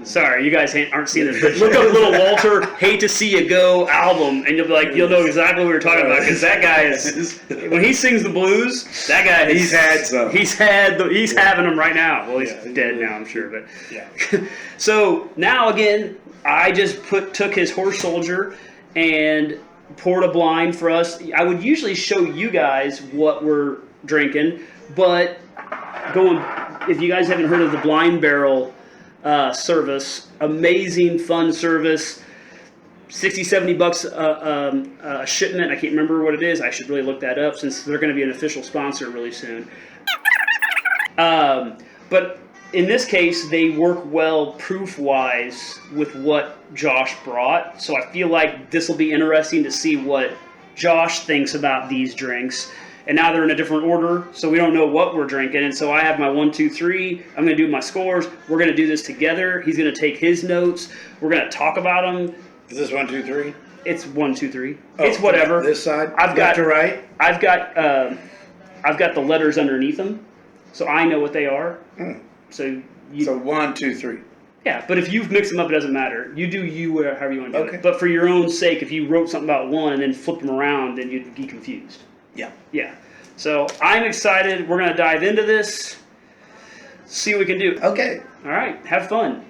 Sorry, you guys aren't seeing this. But look up Little Walter, Hate to See You Go album, and you'll know exactly what we're talking about, because that guy is, when he sings the blues, that guy he's had some. He's having them right now. Well, he's dead now, I'm sure, but yeah. So now again, I just took his Horse Soldier and poured a blind for us. I would usually show you guys what we're drinking, but if you guys haven't heard of the Blind Barrel service, amazing fun service, $60-$70 a shipment. I can't remember what it is. I should really look that up, since they're going to be an official sponsor really soon. But in this case, they work well proof wise with what Josh brought, so I feel like this will be interesting to see what Josh thinks about these drinks. And now they're in a different order, so we don't know what we're drinking. And so I have my 1, 2, 3. I'm going to do my scores. We're going to do this together. He's going to take his notes. We're going to talk about them. Is this 1, 2, 3? It's 1, 2, 3. Oh, it's whatever. This side. I've got to right. I've got the letters underneath them, so I know what they are. So 1, 2, 3. Yeah, but if you mix them up, it doesn't matter. You do however you want to do it. But for your own sake, if you wrote something about one and then flipped them around, then you'd be confused. Yeah. Yeah. So I'm excited. We're going to dive into this, see what we can do. Okay. All right. Have fun.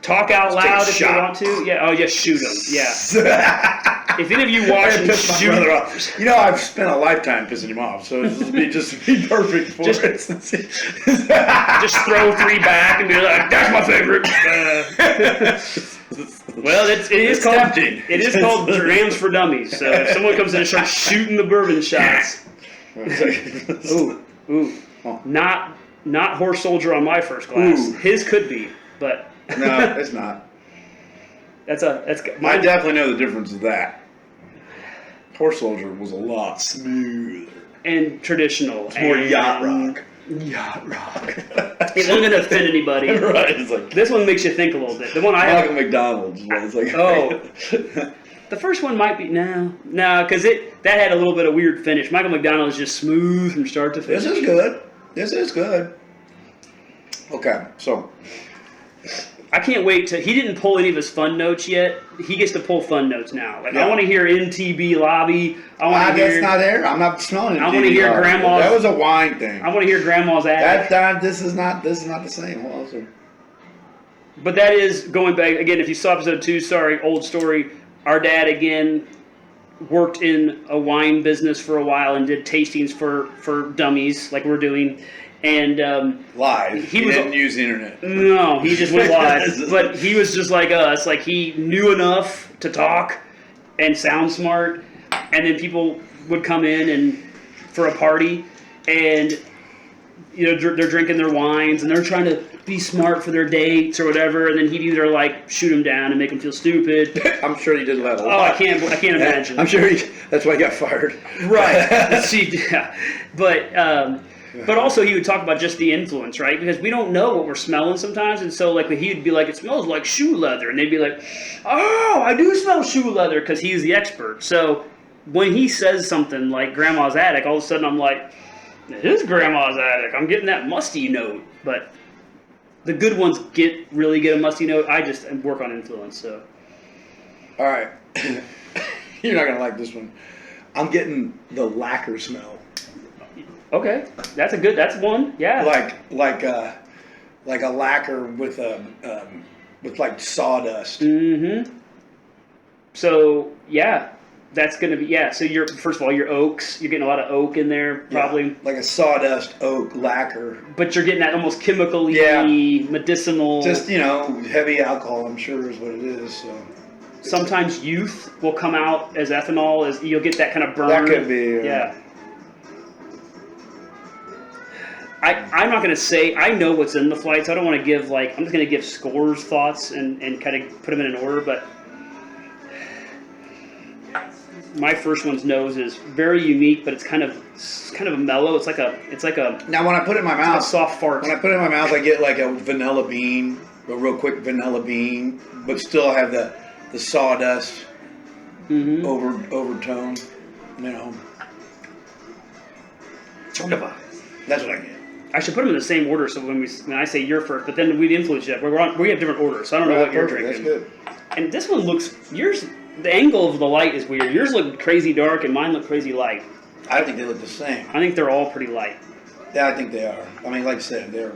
Talk out loud if you want to. Yeah. Oh, yeah. Shoot them. Yeah. If any of you watch and shoot my brother off. You know, I've spent a lifetime pissing him off, so this will be perfect for it. Just throw 3 back and be like, "That's my favorite." Well, it is called Drams for Dummies. So if someone comes in and starts shooting the bourbon shots, not Horse Soldier on my first glass. Ooh. His could be, but no, it's not. I definitely know the difference of that. Horse Soldier was a lot smoother and traditional. It's more yacht rock. Yacht rock. It wasn't going to offend anybody. Right. It's like, this one makes you think a little bit. The one I have, like a McDonald's. It's like, the first one might be no, because that had a little bit of weird finish. Michael McDonald is just smooth from start to finish. This is good. Okay, so I can't wait to. He didn't pull any of his fun notes yet. He gets to pull fun notes now. Like I want to hear NTB lobby. That's not there. I'm not smelling it. I want to hear grandma's. That was a wine thing. I want to hear grandma's attic. This is not the same. Also. But that is going back again. If you saw episode 2, sorry, old story. Our dad again worked in a wine business for a while and did tastings for Dummies, like we're doing. And live. He didn't use the internet. No, he just went live. But he was just like us. Like, he knew enough to talk and sound smart. And then people would come in and for a party, and they're drinking their wines and they're trying to be smart for their dates or whatever. And then he'd either like shoot them down and make them feel stupid. I'm sure he did that a lot. Oh, I can't imagine. I'm sure that's why he got fired. Right. See, yeah. But also he would talk about just the influence, right? Because we don't know what we're smelling sometimes. And so like he'd be like, it smells like shoe leather. And they'd be like, oh, I do smell shoe leather, because he's the expert. So when he says something like Grandma's Attic, all of a sudden I'm like, it is Grandma's Attic. I'm getting that musty note. But the good ones really get a musty note. I just work on influence, so. All right. You're not going to like this one. I'm getting the lacquer smell. Okay, that's one. Yeah. Like a lacquer with like sawdust. Mm-hmm. So yeah, that's gonna be So first of all, your oaks. You're getting a lot of oak in there, probably. Yeah, like a sawdust oak lacquer. But you're getting that almost chemically, medicinal. Just heavy alcohol. I'm sure is what it is. So. Sometimes youth will come out as ethanol. As you'll get that kind of burn. That could be. Yeah. I'm not going to say, I know what's in the flight, so I don't want to give, I'm just going to give scores, thoughts, and kind of put them in an order, but my first one's nose is very unique, but it's kind of mellow. It's like a now when I put it in my mouth, a soft fart. When I put it in my mouth, I get like a vanilla bean, a real quick vanilla bean, but still have the sawdust overtone, That's what I get. I should put them in the same order, so when I say you're first, but then we'd influence you. We have different orders, so I don't know what you're drinking. That's good. And this one looks, the angle of the light is weird. Yours look crazy dark, and mine look crazy light. I think they look the same. I think they're all pretty light. Yeah, I think they are. I mean, like I said, they're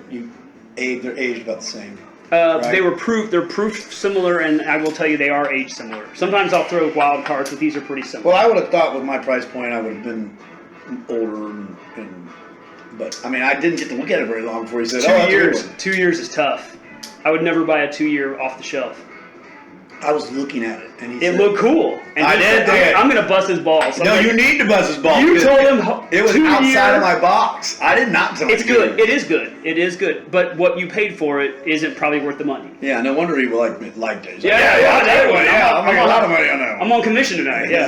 aged about the same. Right? They're proof similar, and I will tell you they are aged similar. Sometimes I'll throw wild cards, but these are pretty similar. Well, I would have thought with my price point, I would have been older but I mean, I didn't get to look at it very long before he said, 2 years. 2 years is tough. I would never buy a 2-year off the shelf. I was looking at it, and it looked cool. And I did. I'm going to bust his balls. No, you need to bust his balls. You told him it was outside of my box. I did not tell him. It's good. It is good. It is good. But what you paid for it isn't probably worth the money. Yeah, no wonder he liked it. Yeah, that one. I'm making a lot of money on that one. I'm on commission tonight. Yeah.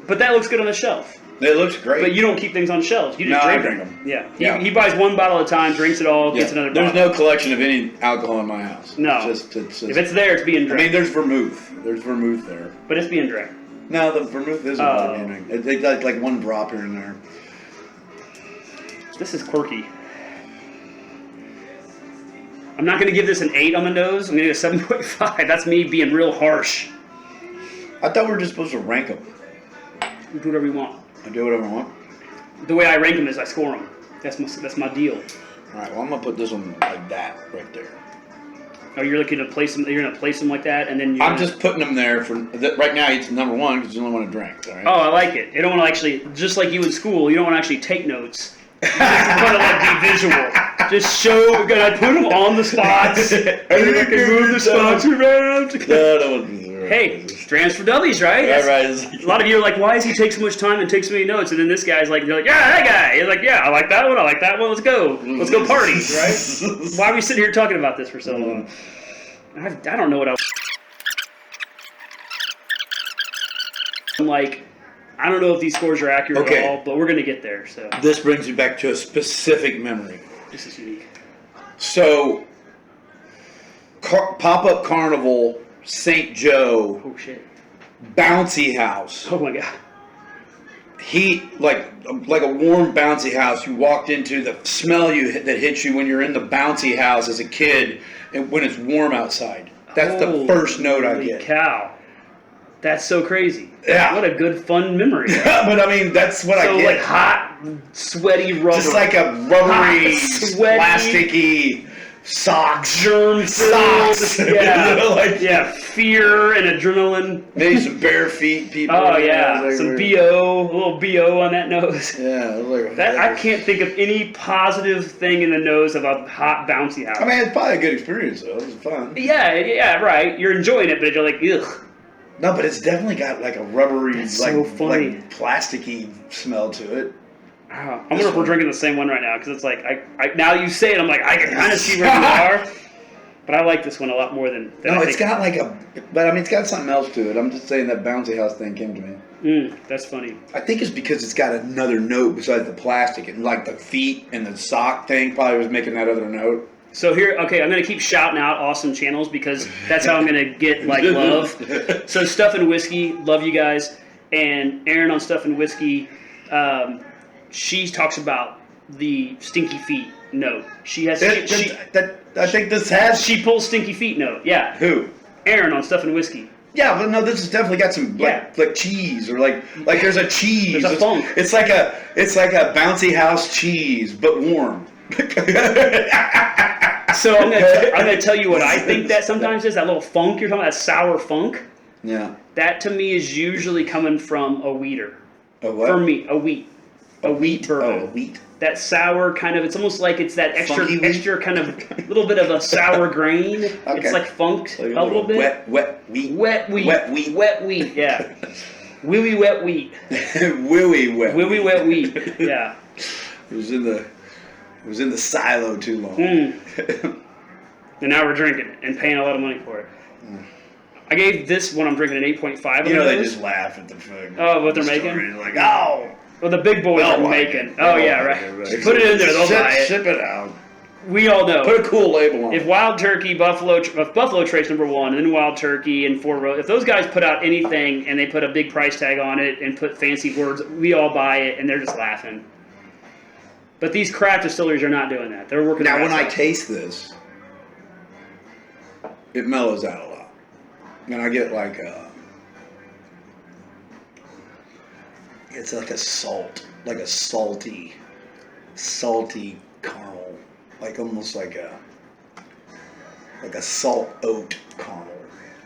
But that looks good on the shelf. It looks great. But you don't keep things on shelves. You just drink them. Yeah. He buys one bottle at a time, drinks it all, gets another bottle. There's no collection of any alcohol in my house. No. It's just, if it's there, it's being drank. I mean, there's vermouth. There's vermouth there. But it's being drank. No, the vermouth isn't being drank. They like one drop here and there. This is quirky. I'm not going to give this an 8 on the nose. I'm going to give it a 7.5. That's me being real harsh. I thought we were just supposed to rank them. You do whatever you want. I do whatever I want. The way I rank them is I score them. That's my deal. All right. Well, I'm gonna put this one like that right there. Oh, you're looking to place them. You're gonna place them like that, and then I'm just putting them there for right now. It's number one because you only want to drink. All right? Oh, I like it. You don't want to actually, just like you in school. You don't want to actually take notes. You just want to be visual. Just show. We're gonna put them on the spots. And then I can move the spots around. No, hey, strands for dummies, right? Yeah, right. A lot of you are like, why does he take so much time and take so many notes? And then this guy's like, they're like, yeah, that guy. He's like, yeah, I like that one. I like that one. Let's go. Let's go party, right? Why are we sitting here talking about this for so long? I don't know what I'm like. I don't know if these scores are accurate at all, but we're going to get there. So this brings you back to a specific memory. This is unique. So, Pop-Up Carnival, St. Joe. Oh, shit. Bouncy house. Oh, my God. Heat, like a warm bouncy house. You walked into the smell that hits you when you're in the bouncy house as a kid and when it's warm outside. That's the first note I get. Holy cow. That's so crazy. Yeah. What a good, fun memory. Yeah, but I mean, that's what I get. So, like hot, sweaty rubber. Just like a rubbery, sweaty, plasticky socks, germ-filled, yeah, you know, like, yeah, fear and adrenaline. maybe some bare feet people. Oh yeah, some BO, a little BO on that nose. Yeah, like, That I can't think of any positive thing in the nose of a hot bouncy house. I mean, it's probably a good experience though. It was fun. Yeah, right. You're enjoying it, but you're like, ugh. No, but it's definitely got like a rubbery, That's like, so funny. like plasticky smell to it. I wonder if we're drinking the same one right now, because it's like, I now you say it, I'm like, I can kind of see where you are. But I like this one a lot more than No, I it's got like but I mean, it's got something else to it. I'm just saying that bouncy house thing came to me. That's funny. I think it's because it's got another note besides the plastic, and like the feet and the sock thing probably was making that other note. So here, okay, I'm going to keep shouting out awesome channels because that's how I'm going to get, like, love. So Stuff and Whiskey, love you guys. And Erin on Stuff and Whiskey, she talks about the stinky feet note. She has... I think this has... She pulls stinky feet note, yeah. Who? Erin on Stuff and Whiskey. Yeah, but no, this has definitely got some like cheese or like there's a cheese. There's a funk. It's like a bouncy house cheese, but warm. So I'm gonna tell you what I think that sometimes is, that little funk you're talking about, that sour funk. Yeah. That to me is usually coming from a wheater. A what? For me, a wheat. A wheat bourbon. Oh, a wheat. That sour kind of, it's almost like it's that Funky wheat? extra kind of little bit of a sour grain. Okay. It's like funked Like a little bit. Wet wheat. Wet wheat. Wet wheat. Wet wheat, yeah. Willy wet wheat. Willy wet. Willy wet wheat, yeah. It was in the silo too long. And now we're drinking it and paying a lot of money for it. I gave this one I'm drinking an 8.5. You know, they just laugh at the food. Oh, what they're making? Like, oh. Well, the big boys are making. Oh, yeah, right. Put it in there, they'll buy it. Ship it out. We all know. Put a cool label on it. If Wild Turkey, Buffalo Trace #1, and then Wild Turkey and Four Roses, if those guys put out anything and they put a big price tag on it and put fancy words, we all buy it and they're just laughing. But these craft distilleries are not doing that. They're working. Now, when I taste this, it mellows out a lot. And I get like it's like a salty caramel, like almost like a salt oat caramel.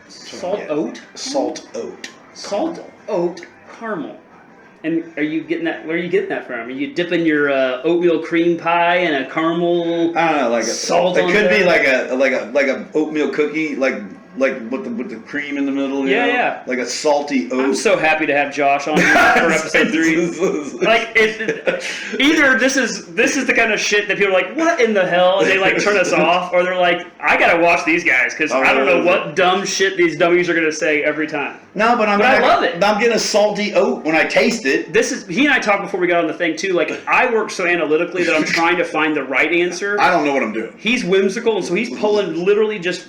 Salt oat? Salt oat. Salt oat caramel. And are you getting that? Where are you getting that from? Are you dipping your oatmeal cream pie in a caramel? I don't know, like salt. It could be like a oatmeal cookie, like with the cream in the middle. You know? Yeah. Like a salty oat. I'm so happy to have Josh on here for episode 3. Like, either this is the kind of shit that people are like, what in the hell? And they like turn us off, or they're like, I gotta watch these guys because I don't know what dumb shit these dummies are gonna say every time. No, but I love it. I'm getting a salty oat when I taste it. He and I talked before we got on the thing too. Like, I work so analytically that I'm trying to find the right answer. I don't know what I'm doing. He's whimsical, and so he's pulling literally just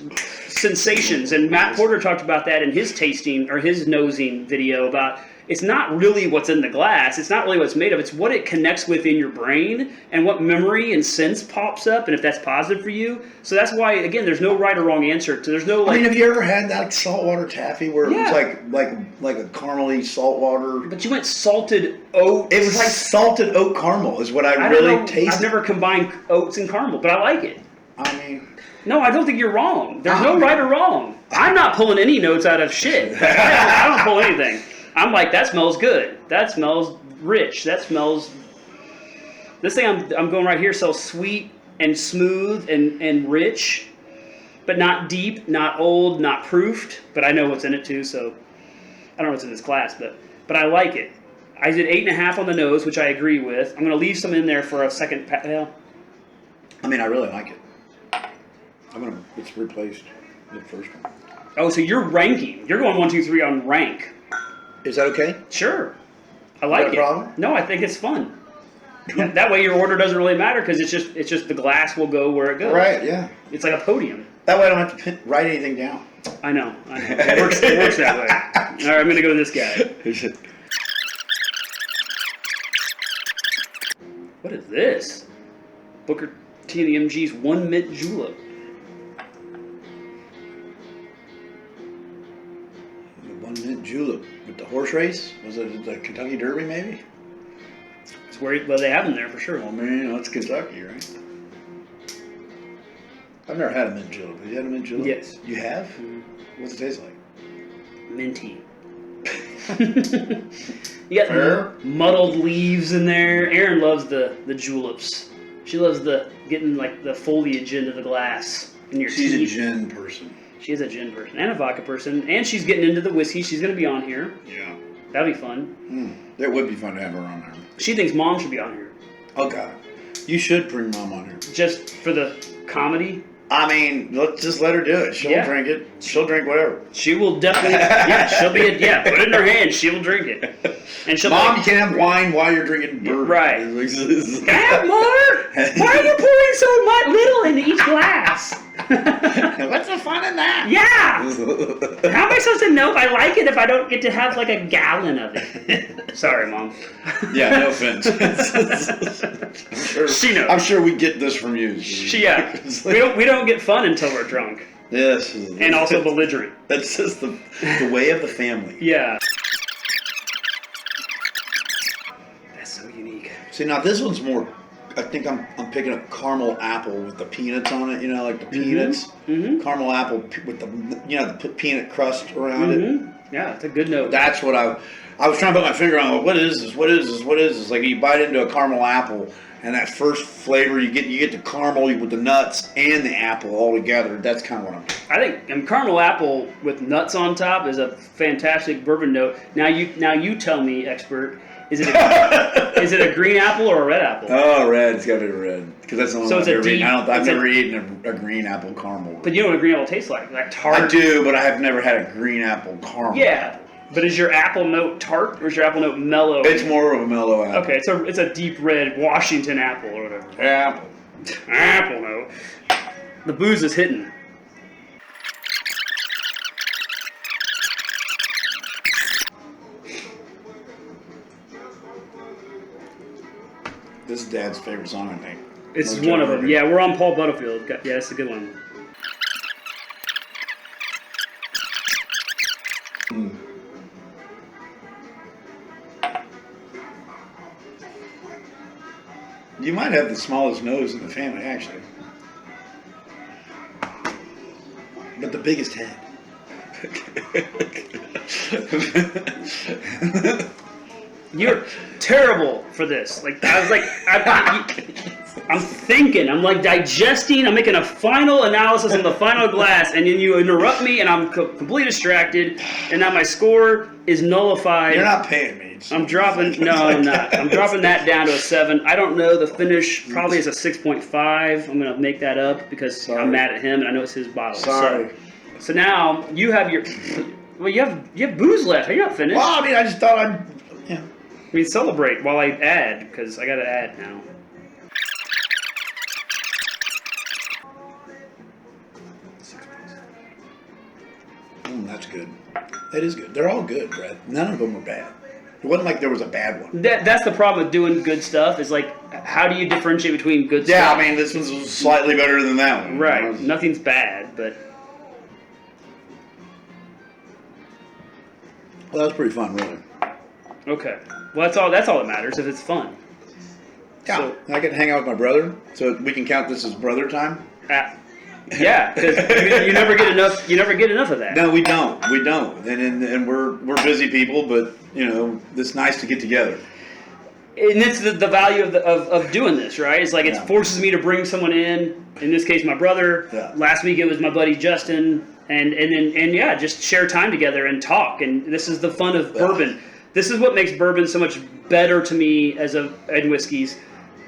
sensations. And Matt Porter talked about that in his tasting or his nosing video about it's not really what's in the glass. It's not really what's made of. It's what it connects with in your brain and what memory and sense pops up, and if that's positive for you. So that's why, again, there's no right or wrong answer. There's no like. I mean, have you ever had that saltwater taffy where it was like a caramely saltwater? But you went salted oat. It was like salted oat caramel is what I really tasted. I've never combined oats and caramel, but I like it. I mean. No, I don't think you're wrong. There's no right or wrong. I'm not pulling any notes out of shit. I don't pull anything. I'm like, that smells good. That smells rich. That smells... This thing I'm going right here smells sweet and smooth and rich, but not deep, not old, not proofed. But I know what's in it too, so I don't know what's in this glass, but I like it. I did 8.5 on the nose, which I agree with. I'm going to leave some in there for a second... Well, I mean, I really like it. It's replaced the first one. Oh, so you're ranking. You're going 1, 2, 3 on rank. Is that okay? Sure. I like it. Problem? No, I think it's fun. That way your order doesn't really matter because it's just the glass will go where it goes. Right, yeah. It's like a podium. That way I don't have to write anything down. I know. It works that way. All right, I'm going to go to this guy. What is this? Booker T and the MG's 1 mint julep. Mint julep with the horse race? Was it the Kentucky Derby maybe? It's where they have them there for sure. Oh man, that's Kentucky, right? I've never had a mint julep. Have you had a mint julep? Yes. You have? Mm-hmm. What's it taste like? Minty. You got muddled leaves in there. Erin loves the juleps. She loves getting like the foliage into the glass in your She's tea. a gin person. She is a gin person and a vodka person, and she's getting into the whiskey. She's going to be on here. Yeah. That'd be fun. That would be fun to have her on there. She thinks Mom should be on here. Oh, God. You should bring Mom on here. Just for the comedy. I mean, let's just let her do it. She'll drink it. She'll drink whatever. She will definitely, put it in her hand. She'll drink it. And she'll Mom, you can't have wine while you're drinking bourbon. Right. Can I have more? Why are you pouring so much little into each glass? What's the fun in that? Yeah. How am I supposed to know if I like it if I don't get to have like a gallon of it? Sorry, Mom. Yeah, no offense. She knows. I'm sure we get this from you. We don't get fun until we're drunk. Yes. And also belligerent. That's just the way of the family. Yeah. That's so unique. See, now this one's more, I think I'm picking up caramel apple with the peanuts on it, like the peanuts. Mm-hmm. Caramel apple with the peanut crust around it. Yeah, it's a good note. That's what I was trying to put my finger on. Like, what is this? What is this? What is this? Like you bite into a caramel apple, and that first flavor you get the caramel with the nuts and the apple all together. That's kind of what I think caramel apple with nuts on top is a fantastic bourbon note. Now you tell me, expert. Is it a green apple or a red apple? Oh, red. It's got to be red because that's the only So one it's I've a ever deep. eaten. I've never eaten a green apple caramel. But you know what a green apple tastes like? Like tart. I do, but I have never had a green apple caramel. Yeah, but is your apple note tart or is your apple note mellow? It's more of a mellow apple. Okay, it's a deep red Washington apple or whatever. Apple. Apple note. The booze is hidden. This is Dad's favorite song, I think. It's one of them. Yeah, we're on Paul Butterfield. Yeah, it's a good one. You might have the smallest nose in the family, actually. But the biggest head. You're terrible for this. Like I was like, I'm thinking, I'm like digesting, I'm making a final analysis on the final glass, and then you interrupt me, and I'm completely distracted, and now my score is nullified. You're not paying me. I'm dropping. No, I'm not. I'm dropping that down to a 7. I don't know. The finish probably is a 6.5. I'm gonna make that up because I'm mad at him, and I know it's his bottle. Sorry. So now you have your. Well, you have booze left. Are you not finished? Well, I mean, I just thought I'd. Yeah. I mean, celebrate while I add, because I got to add now. That's good. That is good. They're all good, Brett. None of them were bad. It wasn't like there was a bad one. That's the problem with doing good stuff, is like, how do you differentiate between good stuff? Yeah, I mean, this one's slightly better than that one. Right. Nothing's bad, but... Well, that was pretty fun, really. Okay. Well, that's all that matters, if it's fun. Yeah. So, I get to hang out with my brother, so we can count this as brother time. Yeah, because you never get enough. You never get enough of that. No, we don't. We don't. And we're busy people, but it's nice to get together. And that's the value of doing this, right? It's like it forces me to bring someone in. In this case, my brother. Yeah. Last week it was my buddy Justin, and just share time together and talk. And this is the fun of bourbon. This is what makes bourbon so much better to me and whiskeys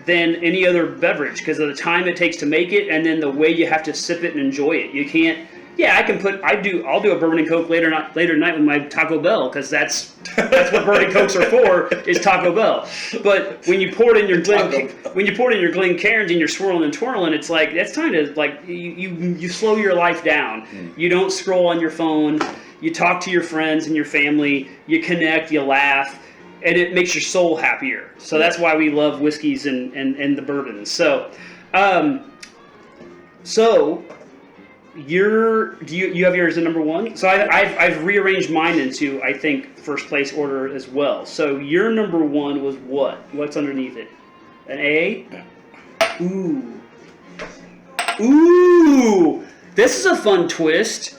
than any other beverage, because of the time it takes to make it, and then the way you have to sip it and enjoy it. You can't. Yeah, I'll do a bourbon and coke later tonight with my Taco Bell, because that's what bourbon and cokes are for, is Taco Bell. But when you pour it in your Glencairns and you're swirling and twirling, it's like it's time to you slow your life down. You don't scroll on your phone. You talk to your friends and your family. You connect. You laugh. And it makes your soul happier. So that's why we love whiskeys and the bourbons. So, you have yours at number 1? So I've rearranged mine into, I think, first place order as well. So your number 1 was what? What's underneath it? An A? Yeah. Ooh. Ooh, this is a fun twist.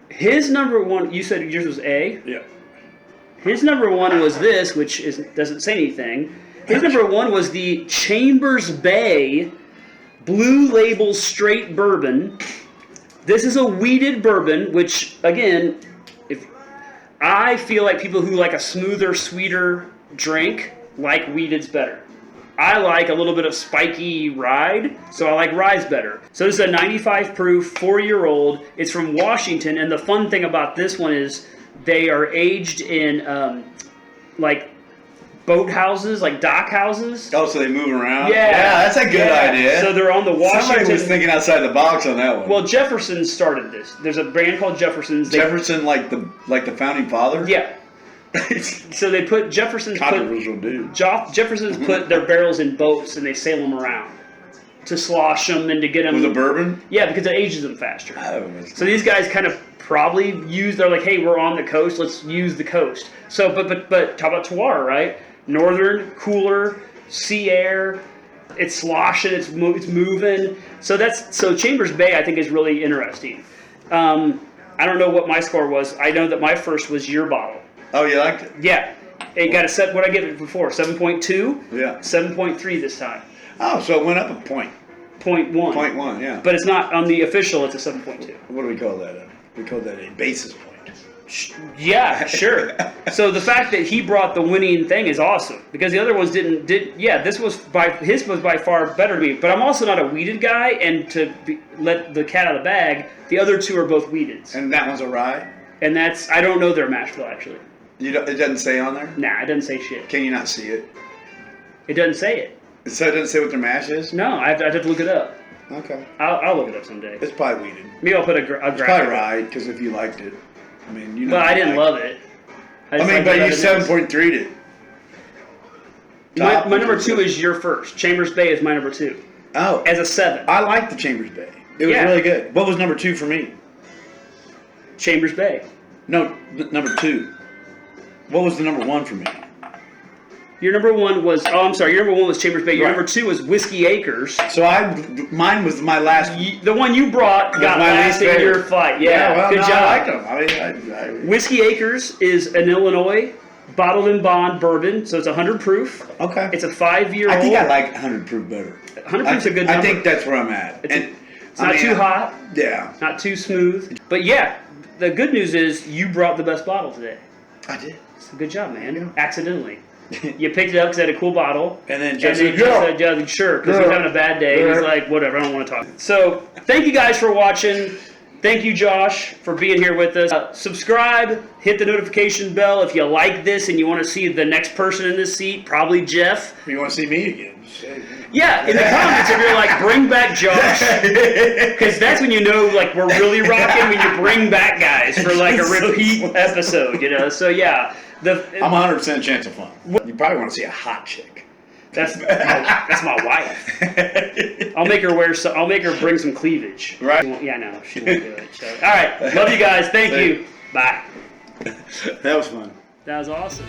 His number one, you said yours was A? Yeah. His number one was this, which doesn't say anything. His number one was the Chambers Bay Blue Label Straight Bourbon. This is a wheated bourbon, which, again, if I feel like people who like a smoother, sweeter drink like wheated's better. I like a little bit of spiky ride, so I like rye's better. So this is a 95 proof, 4-year-old. It's from Washington, and the fun thing about this one is they are aged in like boat houses, like dock houses. Oh, so they move around? Yeah. That's a good idea. So they're on the Washington. Somebody was thinking outside the box on that one. Well, Jefferson started this. There's a brand called Jefferson's. Jefferson, like the founding father? Yeah. So they put Jefferson's controversial dude. Jefferson's put their barrels in boats and they sail them around to slosh them and to get them with a bourbon. Yeah, because it ages them faster. Oh, so these guys kind of probably they're like, hey, we're on the coast, let's use the coast. So, but talk about terroir, right? Northern, cooler, sea air. It's sloshing, it's moving. So Chambers Bay, I think, is really interesting. I don't know what my score was. I know that my first was your bottle. Oh, you liked it? Yeah. It got a set. What I give it before? 7.2. Yeah. 7.3 this time. Oh, so it went up a point. 0.1. 0.1, yeah. But it's not on the official. It's a 7.2. What do we call that? We call that a basis point. Yeah, sure. So the fact that he brought the winning thing is awesome because the other ones didn't. His was by far better to me. But I'm also not a wheated guy, and let the cat out of the bag, the other two are both wheateds. And that one's a rye. And I don't know their mash bill actually. It doesn't say on there? Nah, it doesn't say shit. Can you not see it? It doesn't say it. So it doesn't say what their mash is? No, I'd have to look it up. Okay. I'll look it up someday. It's probably wheated. Maybe I'll put a graphic. It's probably rye, because if you liked it. I mean, you know. But I didn't love it. But you 7.3'd it. My number 2 is your first. Chambers Bay is my number 2. Oh. As a 7. I liked the Chambers Bay. It was really good. What was number 2 for me? Chambers Bay. No, number 2. What was the number 1 for me? Your number 1 was, your number 1 was Chambers Bay. Your number 2 was Whiskey Acres. So mine was my last. The one you brought got last in your fight. Yeah, well, good job. I liked them. I mean, Whiskey Acres is an Illinois bottled in bond bourbon, so it's 100 proof. Okay. It's a 5-year-old. I think I like 100 proof better. 100 proof's a good number. I think that's where I'm at. It's not too hot. Yeah. Not too smooth. But yeah, the good news is you brought the best bottle today. I did. Good job, man. Yeah. Accidentally. You picked it up because it had a cool bottle. And then Jeff said, yeah, sure, because he's having a bad day. He's like, whatever, I don't want to talk. So, thank you guys for watching. Thank you, Josh, for being here with us. Subscribe, hit the notification bell if you like this and you want to see the next person in this seat, probably Jeff. You want to see me again? Yeah, in the comments if you're like, bring back Josh. Because that's when you know like we're really rocking when you bring back guys for like a repeat episode, you know? So, yeah. I'm 100% chance of fun. You probably want to see a hot chick. That's my wife. I'll make her bring some cleavage. Right? Yeah, no, she won't do it. So, all right, love you guys. Thank you. Bye. That was fun. That was awesome.